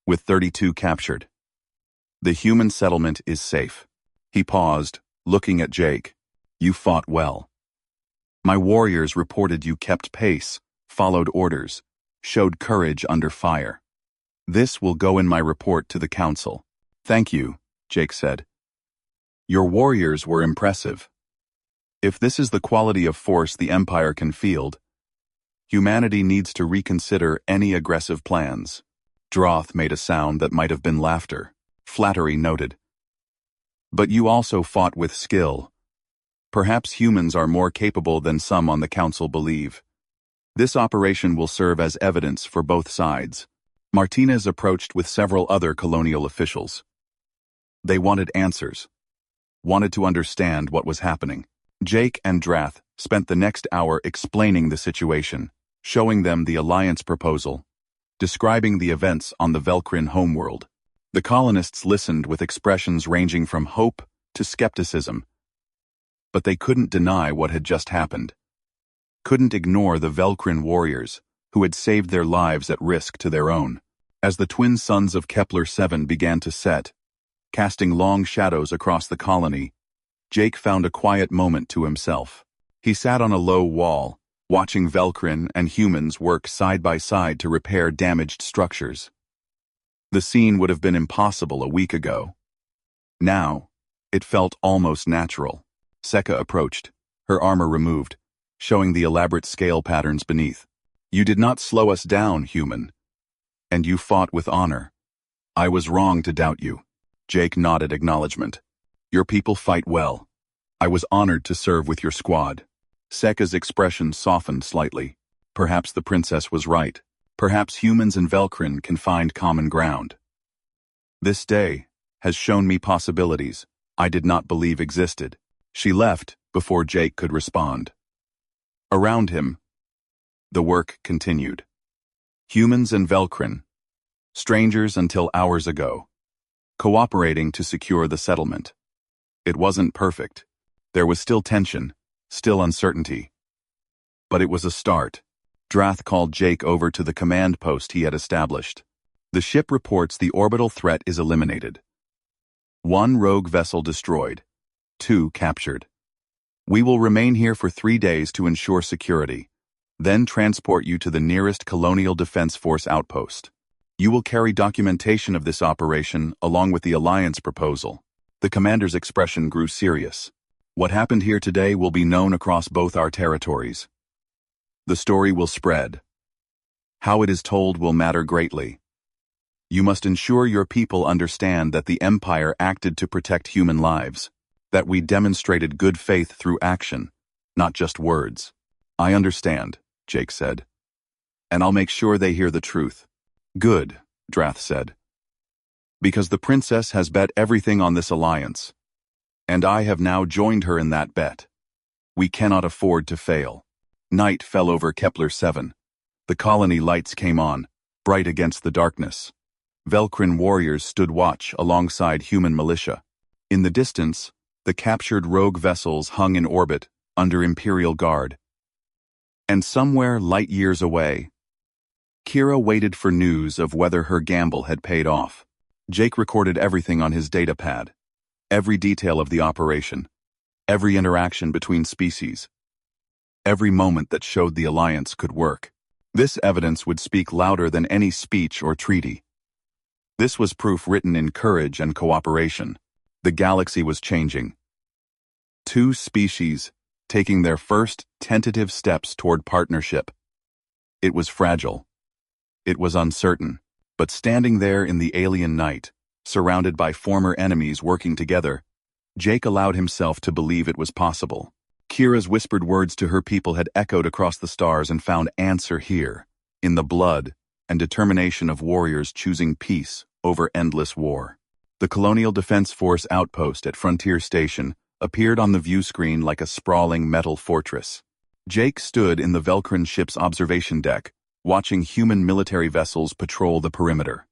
with 32 captured. The human settlement is safe. He paused, looking at Jake. You fought well. My warriors reported you kept pace, followed orders, showed courage under fire. This will go in my report to the council. Thank you, Jake said. Your warriors were impressive. If this is the quality of force the Empire can field, humanity needs to reconsider any aggressive plans. Droth made a sound that might have been laughter. Flattery noted. But you also fought with skill. Perhaps humans are more capable than some on the council believe. This operation will serve as evidence for both sides. Martinez approached with several other colonial officials. They wanted answers. Wanted to understand what was happening. Jake and Drath spent the next hour explaining the situation, showing them the alliance proposal, describing the events on the Velcrin homeworld. The colonists listened with expressions ranging from hope to skepticism. But they couldn't deny what had just happened. Couldn't ignore the Velcrin warriors, who had saved their lives at risk to their own. As the twin suns of Kepler-7 began to set, casting long shadows across the colony, Jake found a quiet moment to himself. He sat on a low wall, watching Velcrin and humans work side by side to repair damaged structures. The scene would have been impossible a week ago. Now, it felt almost natural. Seka approached, her armor removed, showing the elaborate scale patterns beneath. You did not slow us down, human. And you fought with honor. I was wrong to doubt you. Jake nodded acknowledgement. Your people fight well. I was honored to serve with your squad. Seka's expression softened slightly. Perhaps the princess was right. Perhaps humans and Velcrin can find common ground. This day has shown me possibilities I did not believe existed. She left before Jake could respond. Around him, the work continued. Humans and Velcrin, strangers until hours ago, cooperating to secure the settlement. It wasn't perfect. There was still tension, still uncertainty. But it was a start. Drath called Jake over to the command post he had established. The ship reports the orbital threat is eliminated. 1 rogue vessel destroyed, 2 captured. We will remain here for 3 days to ensure security, then transport you to the nearest Colonial Defense Force outpost. You will carry documentation of this operation along with the alliance proposal. The commander's expression grew serious. What happened here today will be known across both our territories. The story will spread. How it is told will matter greatly. You must ensure your people understand that the Empire acted to protect human lives, that we demonstrated good faith through action, not just words. I understand, Jake said. And I'll make sure they hear the truth. Good, Drath said. Because the princess has bet everything on this alliance, and I have now joined her in that bet. We cannot afford to fail. Night fell over Kepler-7. The colony lights came on, bright against the darkness. Velcrin warriors stood watch alongside human militia. In the distance, the captured rogue vessels hung in orbit under Imperial Guard. And somewhere light years away, Kira waited for news of whether her gamble had paid off. Jake recorded everything on his datapad, every detail of the operation, every interaction between species, every moment that showed the alliance could work. This evidence would speak louder than any speech or treaty. This was proof written in courage and cooperation. The galaxy was changing. Two species taking their first tentative steps toward partnership. It was fragile. It was uncertain. But standing there in the alien night, surrounded by former enemies working together, Jake allowed himself to believe it was possible. Kira's whispered words to her people had echoed across the stars and found answer here, in the blood and determination of warriors choosing peace over endless war. The Colonial Defense Force outpost at Frontier Station appeared on the view screen like a sprawling metal fortress. Jake stood in the Velcrin ship's observation deck, watching human military vessels patrol the perimeter.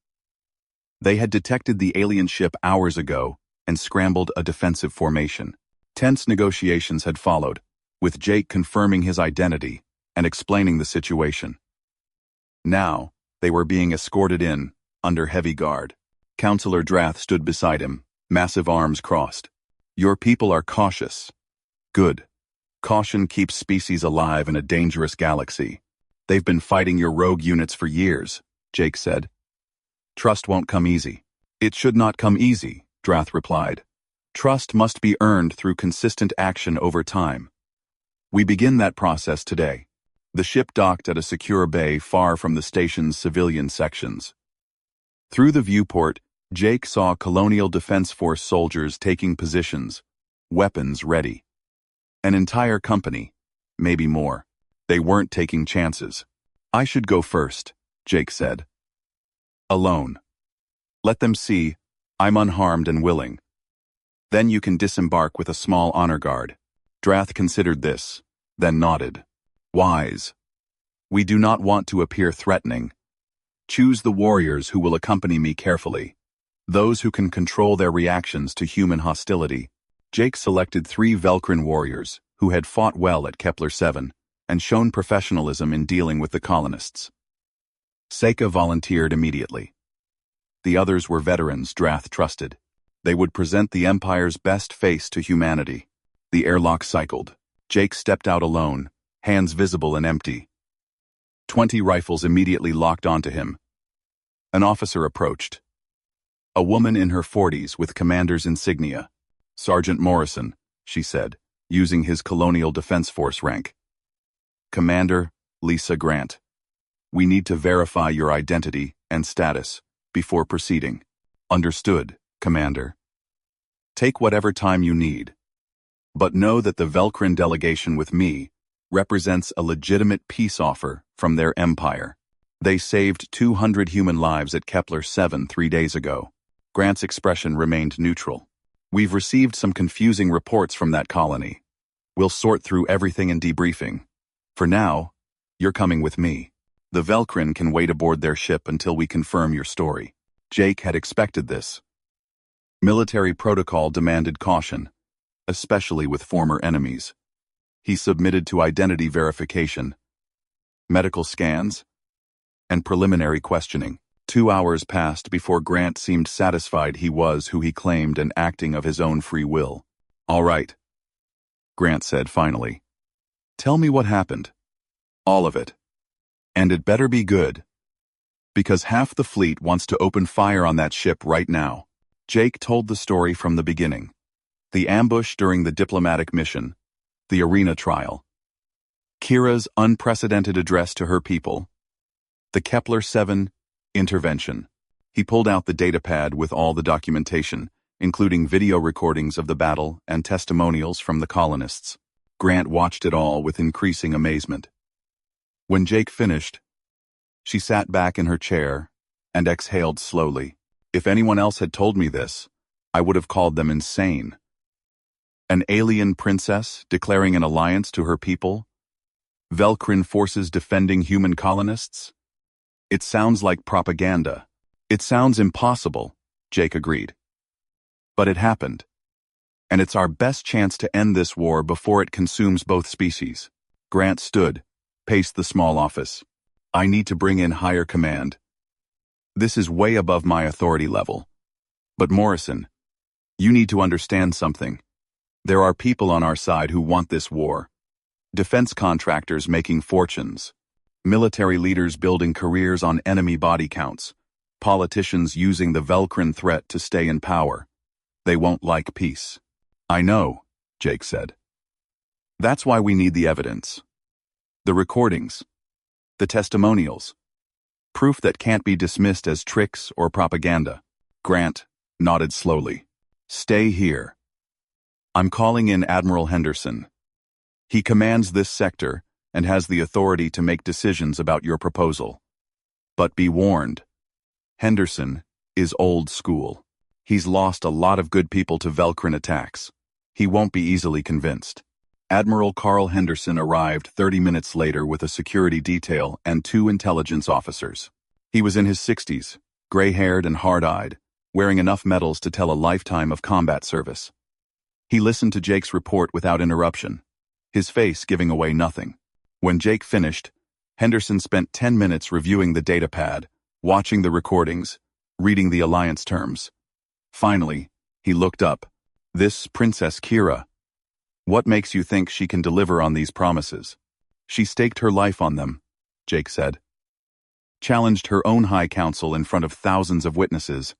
They had detected the alien ship hours ago and scrambled a defensive formation. Tense negotiations had followed, with Jake confirming his identity and explaining the situation. Now, they were being escorted in, under heavy guard. Counselor Drath stood beside him, massive arms crossed. Your people are cautious. Good. Caution keeps species alive in a dangerous galaxy. They've been fighting your rogue units for years, Jake said. Trust won't come easy. It should not come easy, Drath replied. Trust must be earned through consistent action over time. We begin that process today. The ship docked at a secure bay far from the station's civilian sections. Through the viewport, Jake saw Colonial Defense Force soldiers taking positions, weapons ready. An entire company, maybe more. They weren't taking chances. I should go first, Jake said. Alone. Let them see, I'm unharmed and willing. Then you can disembark with a small honor guard. Drath considered this, then nodded. Wise. We do not want to appear threatening. Choose the warriors who will accompany me carefully. Those who can control their reactions to human hostility. Jake selected 3 Velcrin warriors who had fought well at Kepler-7 and shown professionalism in dealing with the colonists. Seika volunteered immediately. The others were veterans Drath trusted. They would present the Empire's best face to humanity. The airlock cycled. Jake stepped out alone, hands visible and empty. 20 rifles immediately locked onto him. An officer approached. A woman in her 40s with commander's insignia. Sergeant Morrison, she said, using his Colonial Defense Force rank. Commander, Lisa Grant. We need to verify your identity and status before proceeding. Understood, Commander. Take whatever time you need. But know that the Velcrin delegation with me represents a legitimate peace offer from their empire. They saved 200 human lives at Kepler-7 3 days ago. Grant's expression remained neutral. We've received some confusing reports from that colony. We'll sort through everything in debriefing. For now, you're coming with me. The Velcrin can wait aboard their ship until we confirm your story. Jake had expected this. Military protocol demanded caution, especially with former enemies. He submitted to identity verification, medical scans, and preliminary questioning. 2 hours passed before Grant seemed satisfied he was who he claimed and acting of his own free will. All right, Grant said finally. Tell me what happened. All of it. And it better be good. Because half the fleet wants to open fire on that ship right now. Jake told the story from the beginning. The ambush during the diplomatic mission, the arena trial, Kira's unprecedented address to her people, the Kepler-7 intervention. He pulled out the datapad with all the documentation, including video recordings of the battle and testimonials from the colonists. Grant watched it all with increasing amazement. When Jake finished, she sat back in her chair and exhaled slowly. If anyone else had told me this, I would have called them insane. An alien princess declaring an alliance to her people? Velcrin forces defending human colonists? It sounds like propaganda. It sounds impossible, Jake agreed. But it happened. and it's our best chance to end this war before it consumes both species. Grant stood, paced the small office. I need to bring in higher command. This is way above my authority level. But Morrison, you need to understand something. There are people on our side who want this war. Defense contractors making fortunes. Military leaders building careers on enemy body counts. Politicians using the Velcrin threat to stay in power. They won't like peace. I know, Jake said. That's why we need the evidence. The recordings. The testimonials. Proof that can't be dismissed as tricks or propaganda. Grant nodded slowly. Stay here. I'm calling in Admiral Henderson. He commands this sector and has the authority to make decisions about your proposal. But be warned, Henderson is old school. He's lost a lot of good people to Velcrin attacks. He won't be easily convinced. Admiral Carl Henderson arrived 30 minutes later with a security detail and 2 intelligence officers. He was in his 60s, gray-haired and hard-eyed, wearing enough medals to tell a lifetime of combat service. He listened to Jake's report without interruption, his face giving away nothing. When Jake finished, Henderson spent 10 minutes reviewing the datapad, watching the recordings, reading the alliance terms. Finally, he looked up. This Princess Kira. What makes you think she can deliver on these promises? She staked her life on them, Jake said. Challenged her own high council in front of thousands of witnesses.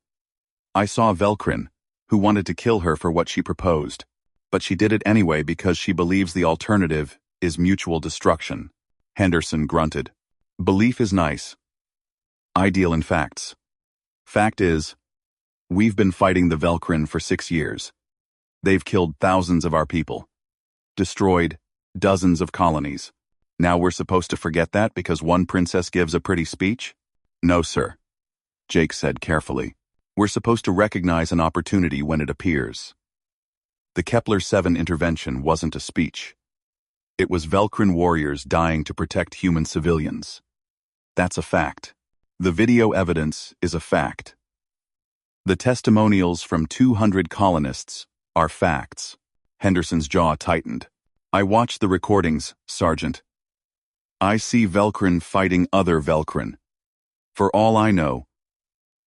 I saw Velcrin, who wanted to kill her for what she proposed, but she did it anyway because she believes the alternative is mutual destruction. Henderson grunted. Belief is nice. I deal in facts. Fact is, we've been fighting the Velcrin for 6 years. They've killed thousands of our people. Destroyed dozens of colonies. Now we're supposed to forget that because one princess gives a pretty speech? No, sir, Jake said carefully. We're supposed to recognize an opportunity when it appears. The Kepler 7 intervention wasn't a speech. It was Velcrin warriors dying to protect human civilians. That's a fact. The video evidence is a fact. The testimonials from 200 colonists are facts. Henderson's jaw tightened. I watched the recordings, Sergeant. I see Velcrin fighting other Velcrin. For all I know,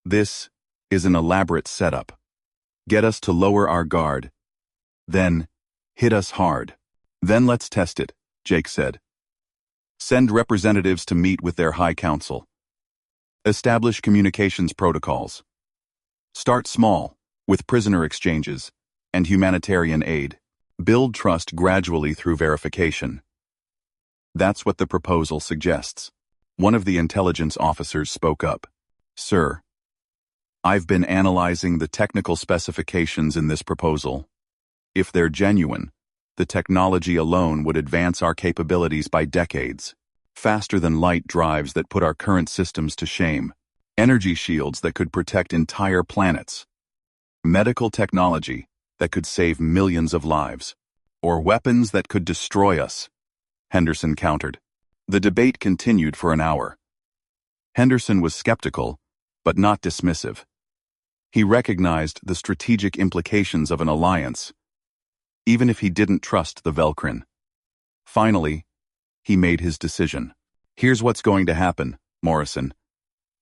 this is an elaborate setup. Get us to lower our guard. Then, hit us hard. Then let's test it, Jake said. Send representatives to meet with their High Council. Establish communications protocols. Start small, with prisoner exchanges and humanitarian aid. Build trust gradually through verification. That's what the proposal suggests. One of the intelligence officers spoke up. Sir, I've been analyzing the technical specifications in this proposal. If they're genuine, the technology alone would advance our capabilities by decades. Faster than light drives that put our current systems to shame. Energy shields that could protect entire planets. Medical technology that could save millions of lives. Or weapons that could destroy us, Henderson countered. The debate continued for an hour. Henderson was skeptical, but not dismissive. He recognized the strategic implications of an alliance, even if he didn't trust the Velcrin. Finally, he made his decision. Here's what's going to happen, Morrison.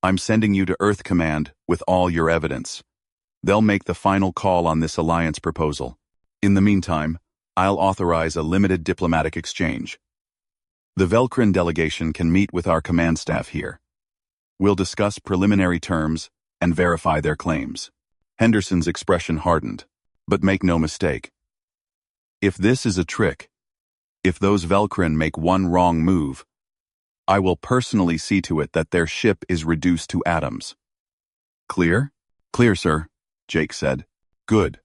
I'm sending you to Earth Command with all your evidence. They'll make the final call on this alliance proposal. In the meantime, I'll authorize a limited diplomatic exchange. The Velcrin delegation can meet with our command staff here. We'll discuss preliminary terms and verify their claims. Henderson's expression hardened. But make no mistake. If this is a trick, if those Velcrin make one wrong move, I will personally see to it that their ship is reduced to atoms. Clear? Clear, sir, Jake said. Good.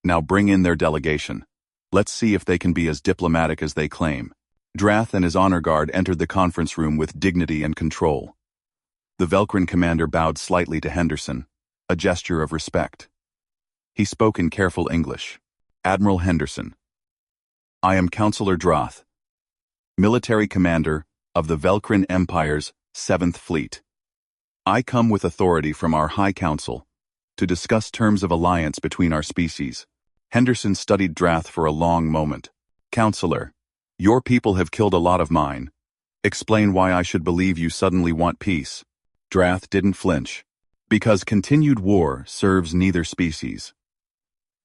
Now bring in their delegation. Let's see if they can be as diplomatic as they claim. Drath and his honor guard entered the conference room with dignity and control. The Velcrin commander bowed slightly to Henderson, a gesture of respect. He spoke in careful English. Admiral Henderson. I am Counselor Drath, military commander of the Velcrin Empire's 7th Fleet. I come with authority from our High Council to discuss terms of alliance between our species. Henderson studied Drath for a long moment. Counselor, your people have killed a lot of mine. Explain why I should believe you suddenly want peace. Drath didn't flinch. Because continued war serves neither species.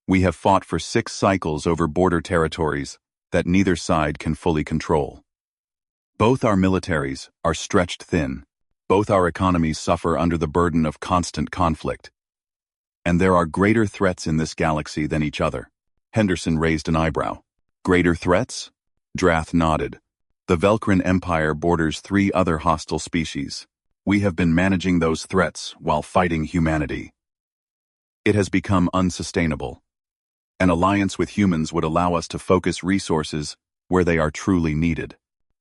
We have fought for 6 cycles over border territories that neither side can fully control. Both our militaries are stretched thin. Both our economies suffer under the burden of constant conflict. And there are greater threats in this galaxy than each other. Henderson raised an eyebrow. Greater threats? Drath nodded. The Velcrin Empire borders 3 other hostile species. We have been managing those threats while fighting humanity. It has become unsustainable. An alliance with humans would allow us to focus resources where they are truly needed.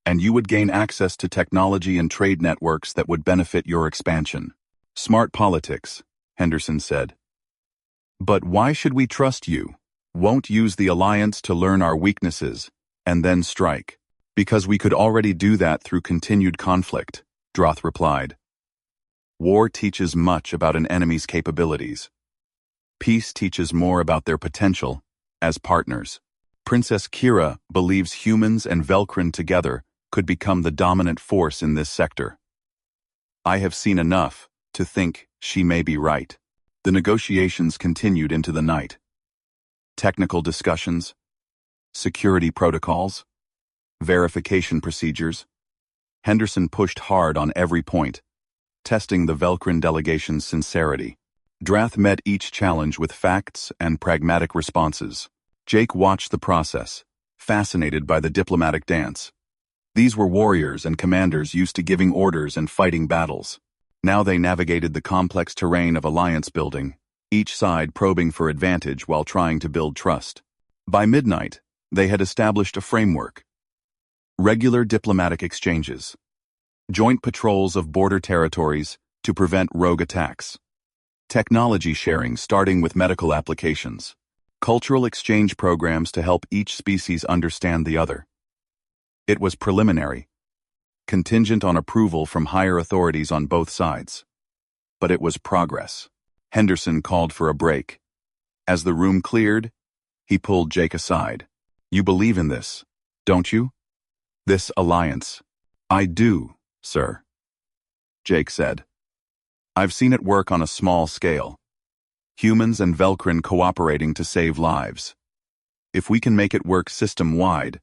And you would gain access to technology and trade networks that would benefit your expansion. Smart politics, Henderson said. But why should we trust you? Won't use the alliance to learn our weaknesses, and then strike. Because we could already do that through continued conflict, Drath replied. War teaches much about an enemy's capabilities. Peace teaches more about their potential as partners. Princess Kira believes humans and Velcrin together could become the dominant force in this sector. I have seen enough to think she may be right. The negotiations continued into the night. Technical discussions, security protocols, verification procedures. Henderson pushed hard on every point, testing the Velcrin delegation's sincerity. Drath met each challenge with facts and pragmatic responses. Jake watched the process, fascinated by the diplomatic dance. These were warriors and commanders used to giving orders and fighting battles. Now they navigated the complex terrain of alliance building, each side probing for advantage while trying to build trust. By midnight, they had established a framework. Regular diplomatic exchanges. Joint patrols of border territories to prevent rogue attacks. Technology sharing starting with medical applications. Cultural exchange programs to help each species understand the other. It was preliminary, contingent on approval from higher authorities on both sides. But it was progress. Henderson called for a break. As the room cleared, he pulled Jake aside. You believe in this, don't you? This alliance. I do, sir. Jake said. I've seen it work on a small scale. Humans and Velcrin cooperating to save lives. If we can make it work system-wide,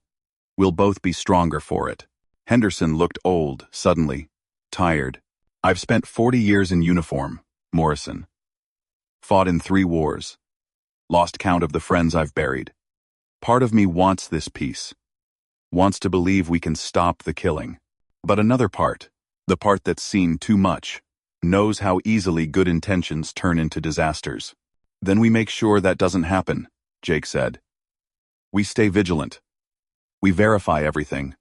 we'll both be stronger for it. Henderson looked old, suddenly, tired. I've spent 40 years in uniform, Morrison. Fought in 3 wars. Lost count of the friends I've buried. Part of me wants this peace. Wants to believe we can stop the killing. But another part, the part that's seen too much, knows how easily good intentions turn into disasters. Then we make sure that doesn't happen, Jake said. We stay vigilant. We verify everything.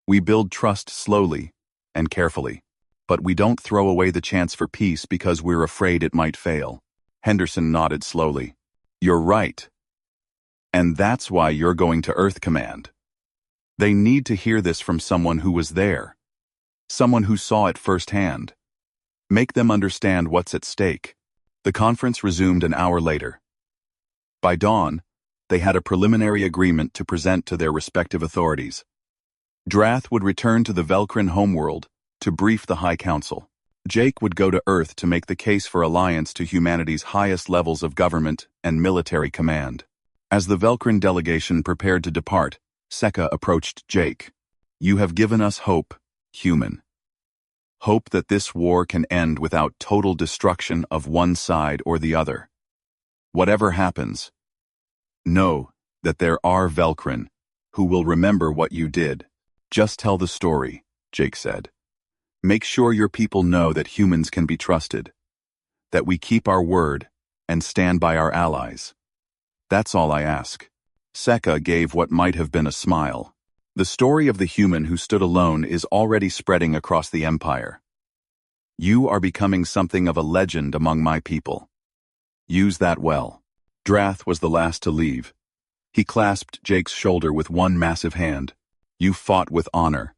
We build trust slowly and carefully. But we don't throw away the chance for peace because we're afraid it might fail. Henderson nodded slowly. You're right. And that's why you're going to Earth Command. They need to hear this from someone who was there. Someone who saw it firsthand. Make them understand what's at stake. The conference resumed an hour later. By dawn, they had a preliminary agreement to present to their respective authorities. Drath would return to the Velcrin homeworld to brief the High Council. Jake would go to Earth to make the case for alliance to humanity's highest levels of government and military command. As the Velcrin delegation prepared to depart, Seka approached Jake. You have given us hope, human. Hope that this war can end without total destruction of one side or the other. Whatever happens, know that there are Velcrin who will remember what you did. Just tell the story, Jake said. Make sure your people know that humans can be trusted, that we keep our word and stand by our allies. That's all I ask. Seka gave what might have been a smile. The story of the human who stood alone is already spreading across the empire. You are becoming something of a legend among my people. Use that well. Drath was the last to leave. He clasped Jake's shoulder with one massive hand. You fought with honor,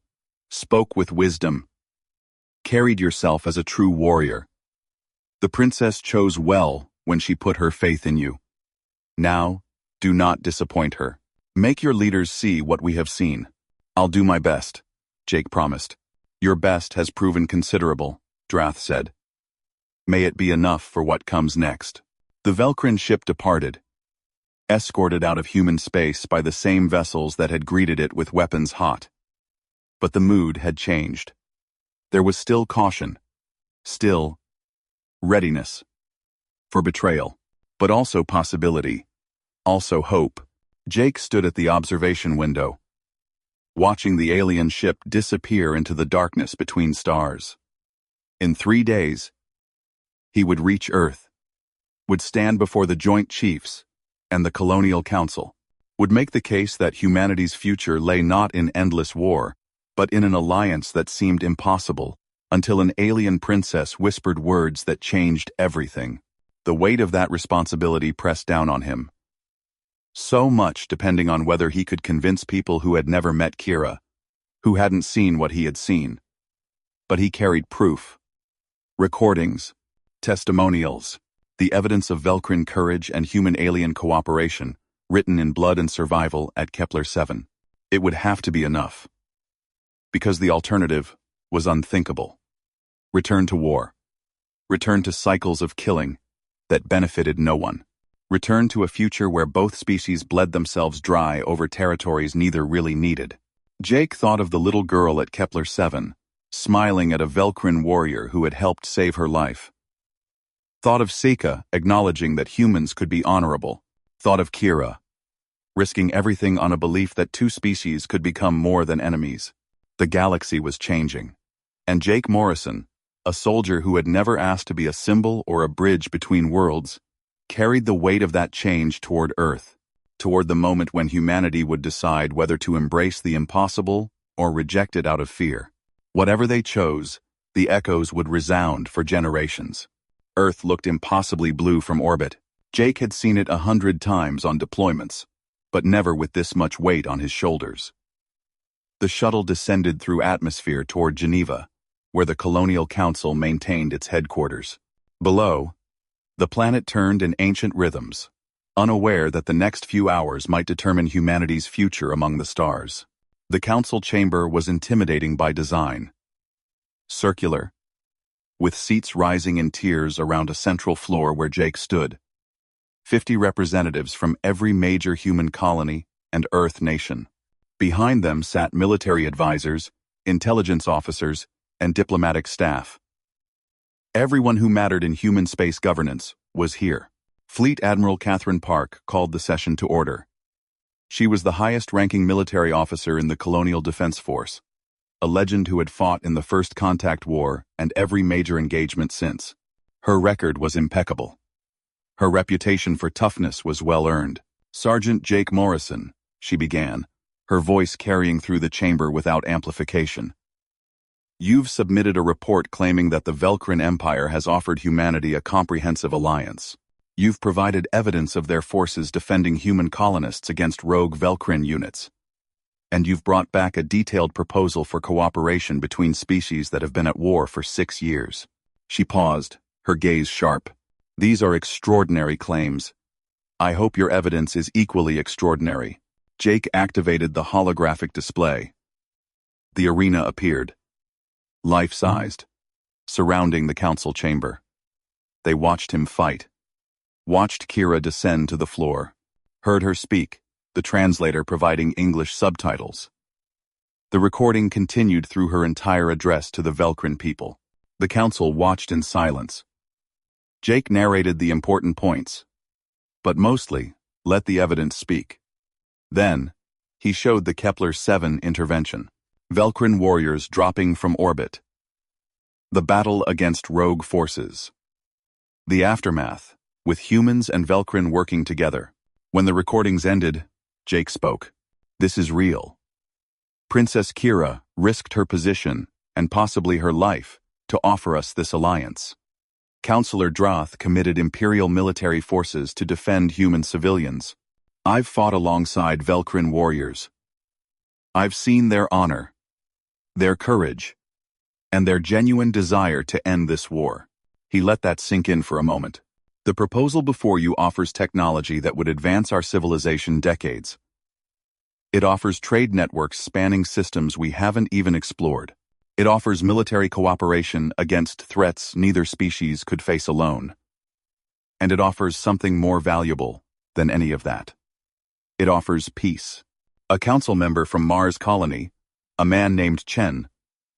spoke with wisdom, carried yourself as a true warrior. The princess chose well when she put her faith in you. Now, Do not disappoint her. Make your leaders see what we have seen. I'll do my best, Jake promised. Your best has proven considerable, Drath said. May it be enough for what comes next. The Velcrin ship departed, escorted out of human space by the same vessels that had greeted it with weapons hot. But the mood had changed. There was still caution, still readiness for betrayal, but also possibility, also hope. Jake stood at the observation window, watching the alien ship disappear into the darkness between stars. In 3 days, he would reach Earth, would stand before the Joint Chiefs and the Colonial Council, would make the case that humanity's future lay not in endless war, but in an alliance that seemed impossible, until an alien princess whispered words that changed everything. The weight of that responsibility pressed down on him. So much depending on whether he could convince people who had never met Kira, who hadn't seen what he had seen. But he carried proof. Recordings, testimonials, the evidence of Velcrin courage and human-alien cooperation, written in blood and survival at Kepler 7. It would have to be enough. Because the alternative was unthinkable. Return to war. Return to cycles of killing that benefited no one. Return to a future where both species bled themselves dry over territories neither really needed. Jake thought of the little girl at Kepler 7, smiling at a Velcrin warrior who had helped save her life. Thought of Sika acknowledging that humans could be honorable. Thought of Kira, risking everything on a belief that two species could become more than enemies. The galaxy was changing. And Jake Morrison, a soldier who had never asked to be a symbol or a bridge between worlds, carried the weight of that change toward Earth, toward the moment when humanity would decide whether to embrace the impossible or reject it out of fear. Whatever they chose, the echoes would resound for generations. Earth looked impossibly blue from orbit. Jake had seen it 100 times on deployments, but never with this much weight on his shoulders. The shuttle descended through atmosphere toward Geneva, where the Colonial Council maintained its headquarters. Below, the planet turned in ancient rhythms, unaware that the next few hours might determine humanity's future among the stars. The council chamber was intimidating by design. Circular, with seats rising in tiers around a central floor where Jake stood. 50 representatives from every major human colony and Earth nation. Behind them sat military advisors, intelligence officers, and diplomatic staff. Everyone who mattered in human space governance was here. Fleet Admiral Catherine Park called the session to order. She was the highest-ranking military officer in the Colonial Defense Force, a legend who had fought in the First Contact War and every major engagement since. Her record was impeccable. Her reputation for toughness was well-earned. Sergeant Jake Morrison, she began, her voice carrying through the chamber without amplification. You've submitted a report claiming that the Velcrin Empire has offered humanity a comprehensive alliance. You've provided evidence of their forces defending human colonists against rogue Velcrin units. And you've brought back a detailed proposal for cooperation between species that have been at war for 6 years. She paused, her gaze sharp. These are extraordinary claims. I hope your evidence is equally extraordinary. Jake activated the holographic display. The arena appeared, life-sized, surrounding the council chamber. They watched him fight, watched Kira descend to the floor, heard her speak, the translator providing English subtitles. The recording continued through her entire address to the Velcrin people. The council watched in silence. Jake narrated the important points, but mostly let the evidence speak. Then, he showed the Kepler 7 intervention. Velcrin warriors dropping from orbit. The battle against rogue forces. The aftermath, with humans and Velcrin working together. When the recordings ended, Jake spoke. This is real. Princess Kira risked her position, and possibly her life, to offer us this alliance. Counselor Drath committed Imperial military forces to defend human civilians. I've fought alongside Velcrin warriors. I've seen their honor, their courage, and their genuine desire to end this war. He let that sink in for a moment. The proposal before you offers technology that would advance our civilization decades. It offers trade networks spanning systems we haven't even explored. It offers military cooperation against threats neither species could face alone. And it offers something more valuable than any of that. It offers peace. A council member from Mars Colony, a man named Chen,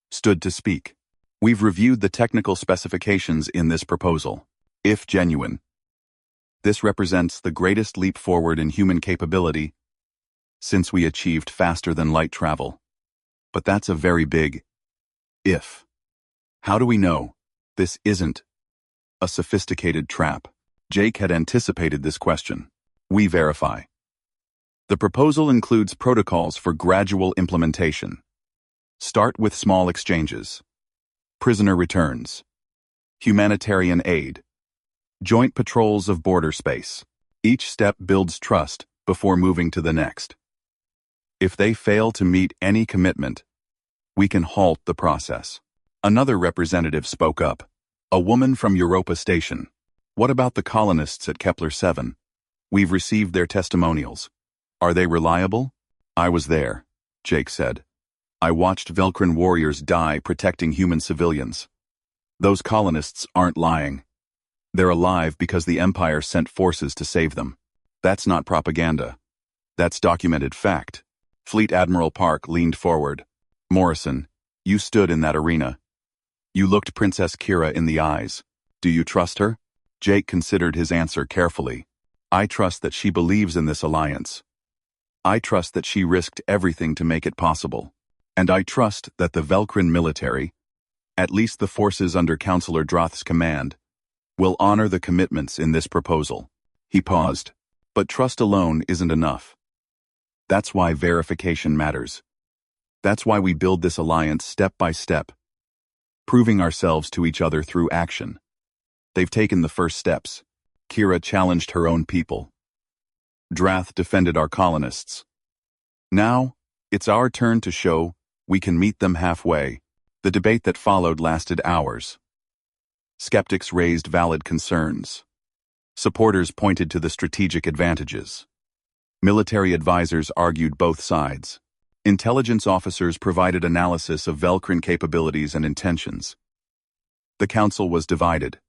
stood to speak. We've reviewed the technical specifications in this proposal. If genuine, this represents the greatest leap forward in human capability since we achieved faster than light travel. But that's a very big if. How do we know this isn't a sophisticated trap? Jake had anticipated this question. We verify. The proposal includes protocols for gradual implementation. Start with small exchanges. Prisoner returns. Humanitarian aid. Joint patrols of border space. Each step builds trust before moving to the next. If they fail to meet any commitment, we can halt the process. Another representative spoke up. A woman from Europa Station. What about the colonists at Kepler 7? We've received their testimonials. Are they reliable? I was there, Jake said. I watched Velcrin warriors die protecting human civilians. Those colonists aren't lying. They're alive because the Empire sent forces to save them. That's not propaganda. That's documented fact. Fleet Admiral Park leaned forward. Morrison, you stood in that arena. You looked Princess Kira in the eyes. Do you trust her? Jake considered his answer carefully. I trust that she believes in this alliance. I trust that she risked everything to make it possible. And I trust that the Velcrin military, at least the forces under Counselor Droth's command, will honor the commitments in this proposal. He paused. But trust alone isn't enough. That's why verification matters. That's why we build this alliance step by step, proving ourselves to each other through action. They've taken the first steps. Kira challenged her own people. Droth defended our colonists. Now, it's our turn to show we can meet them halfway. The debate that followed lasted hours. Skeptics raised valid concerns. Supporters pointed to the strategic advantages. Military advisors argued both sides. Intelligence officers provided analysis of Velcrin capabilities and intentions. The council was divided.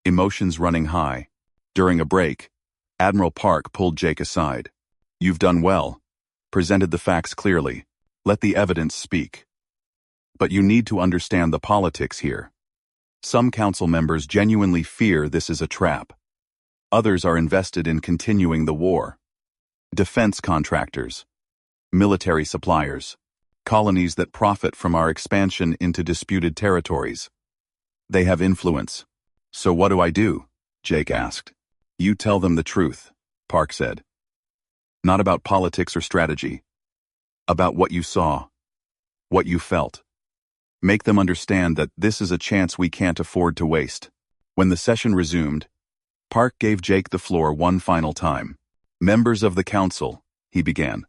Emotions running high. During a break, Admiral Park pulled Jake aside. You've done well. Presented the facts clearly. Let the evidence speak. But you need to understand the politics here. Some council members genuinely fear this is a trap. Others are invested in continuing the war. Defense contractors, military suppliers, colonies that profit from our expansion into disputed territories. They have influence. So what do? Jake asked. You tell them the truth, Park said. Not about politics or strategy. About what you saw. What you felt. Make them understand that this is a chance we can't afford to waste. When the session resumed, Park gave Jake the floor one final time. Members of the council, he began.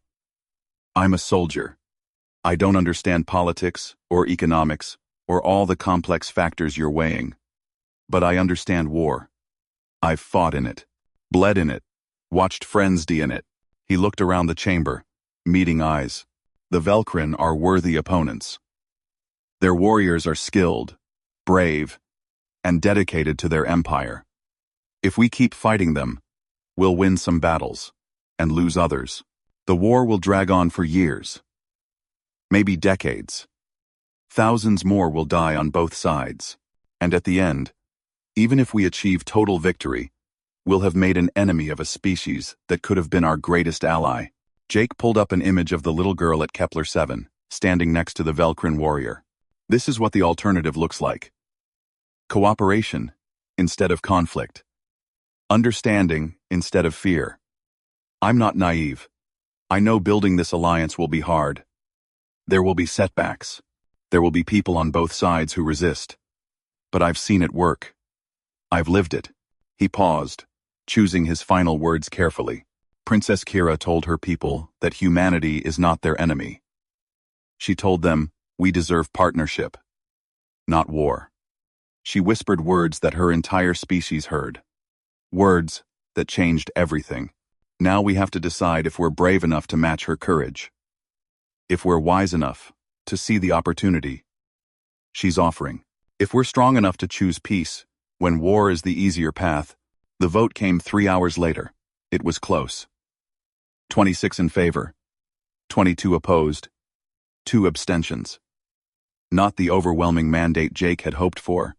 I'm a soldier. I don't understand politics or economics or all the complex factors you're weighing. But I understand war. I've fought in it, bled in it, watched friends die in it. He looked around the chamber, meeting eyes. The Velcrin are worthy opponents. Their warriors are skilled, brave, and dedicated to their empire. If we keep fighting them, we'll win some battles and lose others. The war will drag on for years, maybe decades. Thousands more will die on both sides. And at the end, even if we achieve total victory, we'll have made an enemy of a species that could have been our greatest ally. Jake pulled up an image of the little girl at Kepler 7, standing next to the Velcrin warrior. This is what the alternative looks like. Cooperation instead of conflict. Understanding instead of fear. I'm not naive. I know building this alliance will be hard. There will be setbacks. There will be people on both sides who resist. But I've seen it work. I've lived it. He paused, choosing his final words carefully. Princess Kira told her people that humanity is not their enemy. She told them, we deserve partnership, not war. She whispered words that her entire species heard. Words that changed everything. Now we have to decide if we're brave enough to match her courage. If we're wise enough to see the opportunity she's offering. If we're strong enough to choose peace when war is the easier path. The vote came 3 hours later. It was close. 26 in favor, 22 opposed, 2 abstentions. Not the overwhelming mandate Jake had hoped for,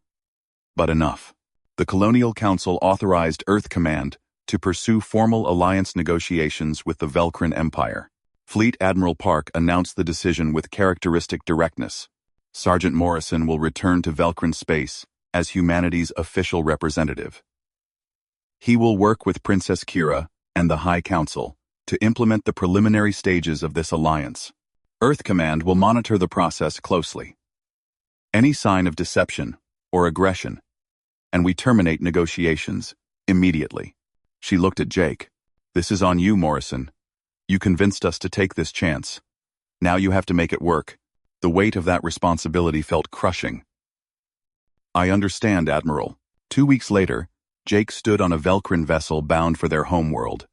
but enough. The Colonial Council authorized Earth Command to pursue formal alliance negotiations with the Velcrin Empire. Fleet Admiral Park announced the decision with characteristic directness. Sergeant Morrison will return to Velcrin space as humanity's official representative. He will work with Princess Kira and the High Council to implement the preliminary stages of this alliance. Earth Command will monitor the process closely. Any sign of deception or aggression, and we terminate negotiations immediately. She looked at Jake. This is on you, Morrison. You convinced us to take this chance. Now you have to make it work. The weight of that responsibility felt crushing. I understand, Admiral. 2 weeks later, Jake stood on a Velcrin vessel bound for their homeworld.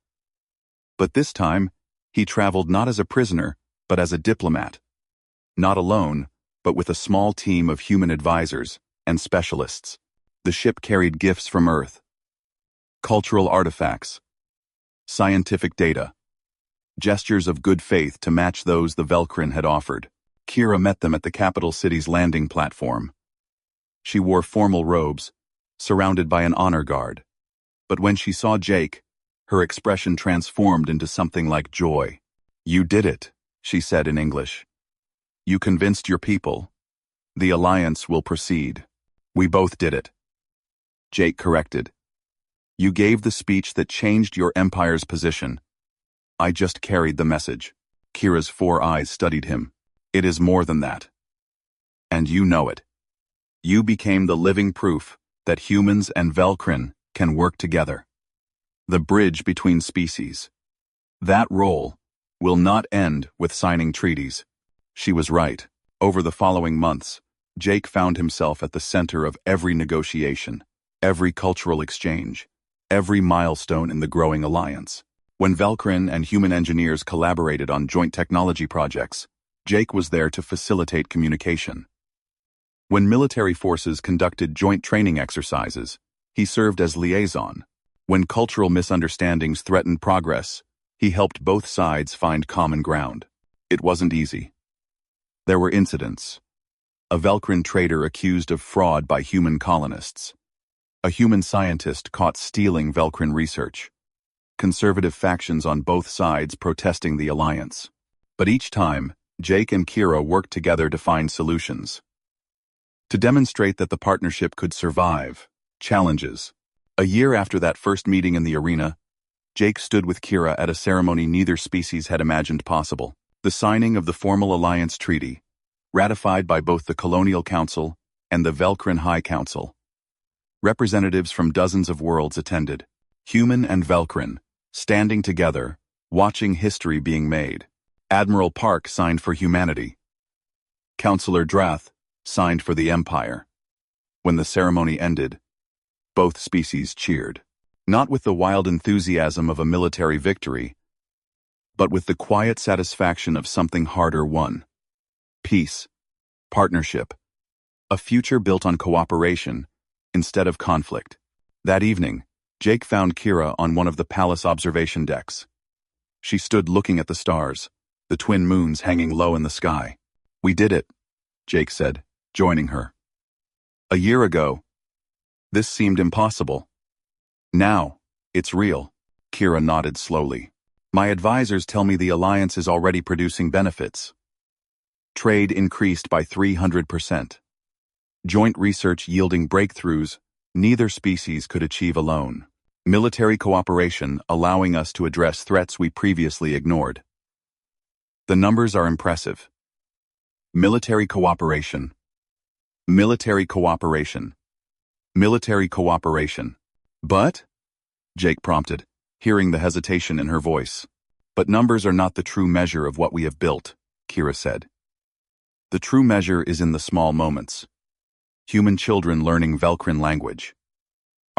But this time, he traveled not as a prisoner, but as a diplomat. Not alone, but with a small team of human advisors and specialists. The ship carried gifts from Earth, cultural artifacts, scientific data, gestures of good faith to match those the Velcrin had offered. Kira met them at the capital city's landing platform. She wore formal robes, surrounded by an honor guard. But when she saw Jake, her expression transformed into something like joy. You did it, she said in English. You convinced your people. The alliance will proceed. We both did it. Jake corrected. You gave the speech that changed your empire's position. I just carried the message. Kira's 4 eyes studied him. It is more than that. And you know it. You became the living proof that humans and Velcrin can work together. The bridge between species. That role will not end with signing treaties. She was right. Over the following months, Jake found himself at the center of every negotiation, every cultural exchange, every milestone in the growing alliance. When Velcrin and human engineers collaborated on joint technology projects, Jake was there to facilitate communication. When military forces conducted joint training exercises, he served as liaison. When cultural misunderstandings threatened progress, he helped both sides find common ground. It wasn't easy. There were incidents. A Velcrin trader accused of fraud by human colonists. A human scientist caught stealing Velcrin research. Conservative factions on both sides protesting the alliance. But each time, Jake and Kira worked together to find solutions. To demonstrate that the partnership could survive challenges. A year after that first meeting in the arena, Jake stood with Kira at a ceremony neither species had imagined possible. The signing of the formal alliance treaty, ratified by both the Colonial Council and the Velcrin High Council. Representatives from dozens of worlds attended, human and Velcrin, standing together, watching history being made. Admiral Park signed for humanity. Councillor Drath signed for the Empire. When the ceremony ended, both species cheered, not with the wild enthusiasm of a military victory, but with the quiet satisfaction of something harder won. Peace, partnership, a future built on cooperation instead of conflict. That evening, Jake found Kira on one of the palace observation decks. She stood looking at the stars, the twin moons hanging low in the sky. We did it, Jake said, joining her. A year ago, this seemed impossible. Now, it's real. Kira nodded slowly. My advisors tell me the alliance is already producing benefits. Trade increased by 300%. Joint research yielding breakthroughs neither species could achieve alone. Military cooperation allowing us to address threats we previously ignored. The numbers are impressive. Military cooperation. Military cooperation. Military cooperation. But? Jake prompted, hearing the hesitation in her voice. But numbers are not the true measure of what we have built, Kira said. The true measure is in the small moments. Human children learning Velcrin language.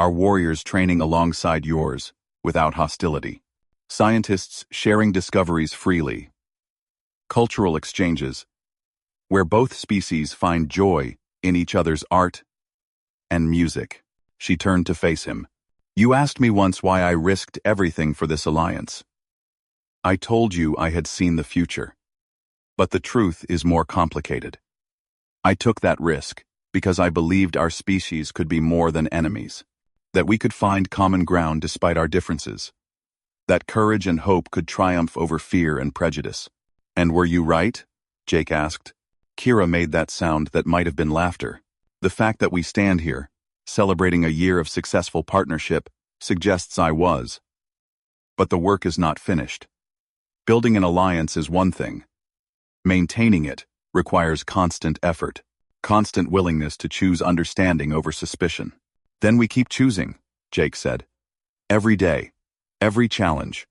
Our warriors training alongside yours, without hostility. Scientists sharing discoveries freely. Cultural exchanges, where both species find joy in each other's art and music. She turned to face him. You asked me once why I risked everything for this alliance. I told you I had seen the future. But the truth is more complicated. I took that risk because I believed our species could be more than enemies, that we could find common ground despite our differences, that courage and hope could triumph over fear and prejudice. And were you right? Jake asked. Kira made that sound that might have been laughter. The fact that we stand here, celebrating a year of successful partnership, suggests I was. But the work is not finished. Building an alliance is one thing. Maintaining it requires constant effort, constant willingness to choose understanding over suspicion. Then we keep choosing, Jake said. Every day, every challenge,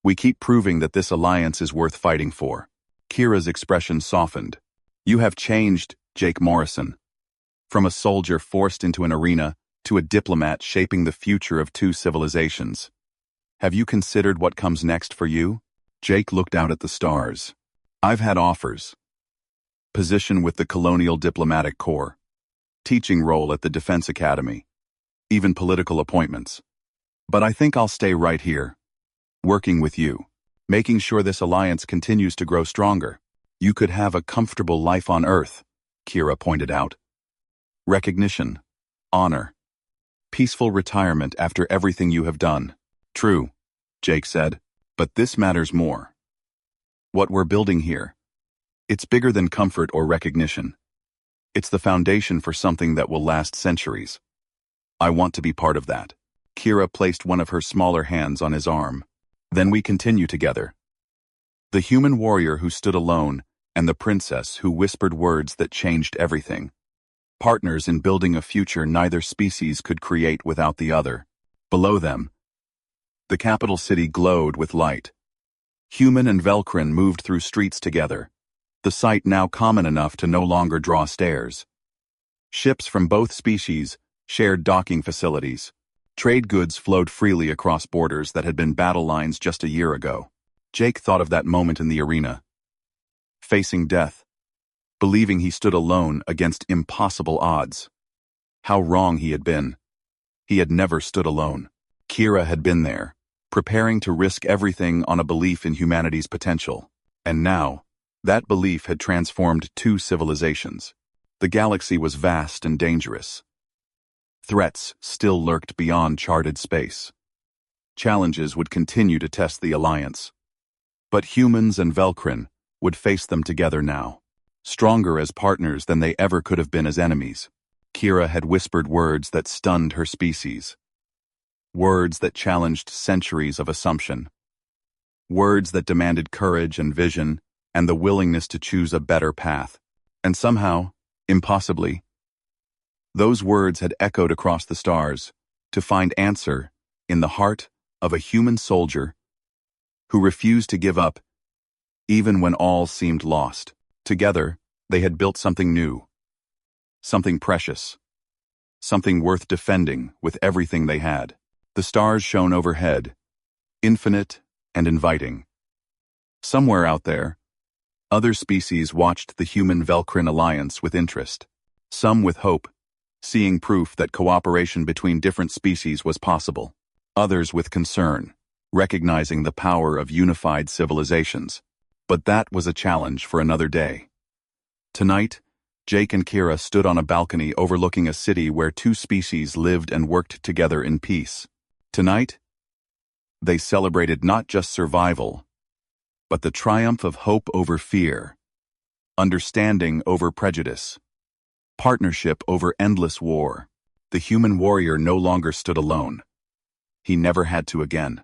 we keep proving that this alliance is worth fighting for. Kira's expression softened. You have changed, Jake Morrison. From a soldier forced into an arena to a diplomat shaping the future of two civilizations. Have you considered what comes next for you? Jake looked out at the stars. I've had offers. Position with the Colonial Diplomatic Corps. Teaching role at the Defense Academy. Even political appointments. But I think I'll stay right here. Working with you. Making sure this alliance continues to grow stronger. You could have a comfortable life on Earth, Kira pointed out. Recognition. Honor. Peaceful retirement after everything you have done. True, Jake said, but this matters more. What we're building here. It's bigger than comfort or recognition. It's the foundation for something that will last centuries. I want to be part of that. Kira placed one of her smaller hands on his arm. Then we continue together. The human warrior who stood alone, and the princess who whispered words that changed everything. Partners in building a future neither species could create without the other. Below them, the capital city glowed with light. Human and Velcrin moved through streets together, the sight now common enough to no longer draw stares. Ships from both species shared docking facilities. Trade goods flowed freely across borders that had been battle lines just a year ago. Jake thought of that moment in the arena. Facing death, believing he stood alone against impossible odds. How wrong he had been. He had never stood alone. Kira had been there, preparing to risk everything on a belief in humanity's potential. And now, that belief had transformed two civilizations. The galaxy was vast and dangerous. Threats still lurked beyond charted space. Challenges would continue to test the alliance. But humans and Velcrin would face them together now, stronger as partners than they ever could have been as enemies. Kira had whispered words that stunned her species. Words that challenged centuries of assumption. Words that demanded courage and vision and the willingness to choose a better path. And somehow, impossibly, those words had echoed across the stars to find answer in the heart of a human soldier who refused to give up even when all seemed lost. Together, they had built something new, something precious, something worth defending with everything they had. The stars shone overhead, infinite and inviting. Somewhere out there, other species watched the human-Velcrin alliance with interest, some with hope, seeing proof that cooperation between different species was possible, others with concern, recognizing the power of unified civilizations. But that was a challenge for another day. Tonight, Jake and Kira stood on a balcony overlooking a city where two species lived and worked together in peace. Tonight, they celebrated not just survival, but the triumph of hope over fear, understanding over prejudice, partnership over endless war. The human warrior no longer stood alone. He never had to again.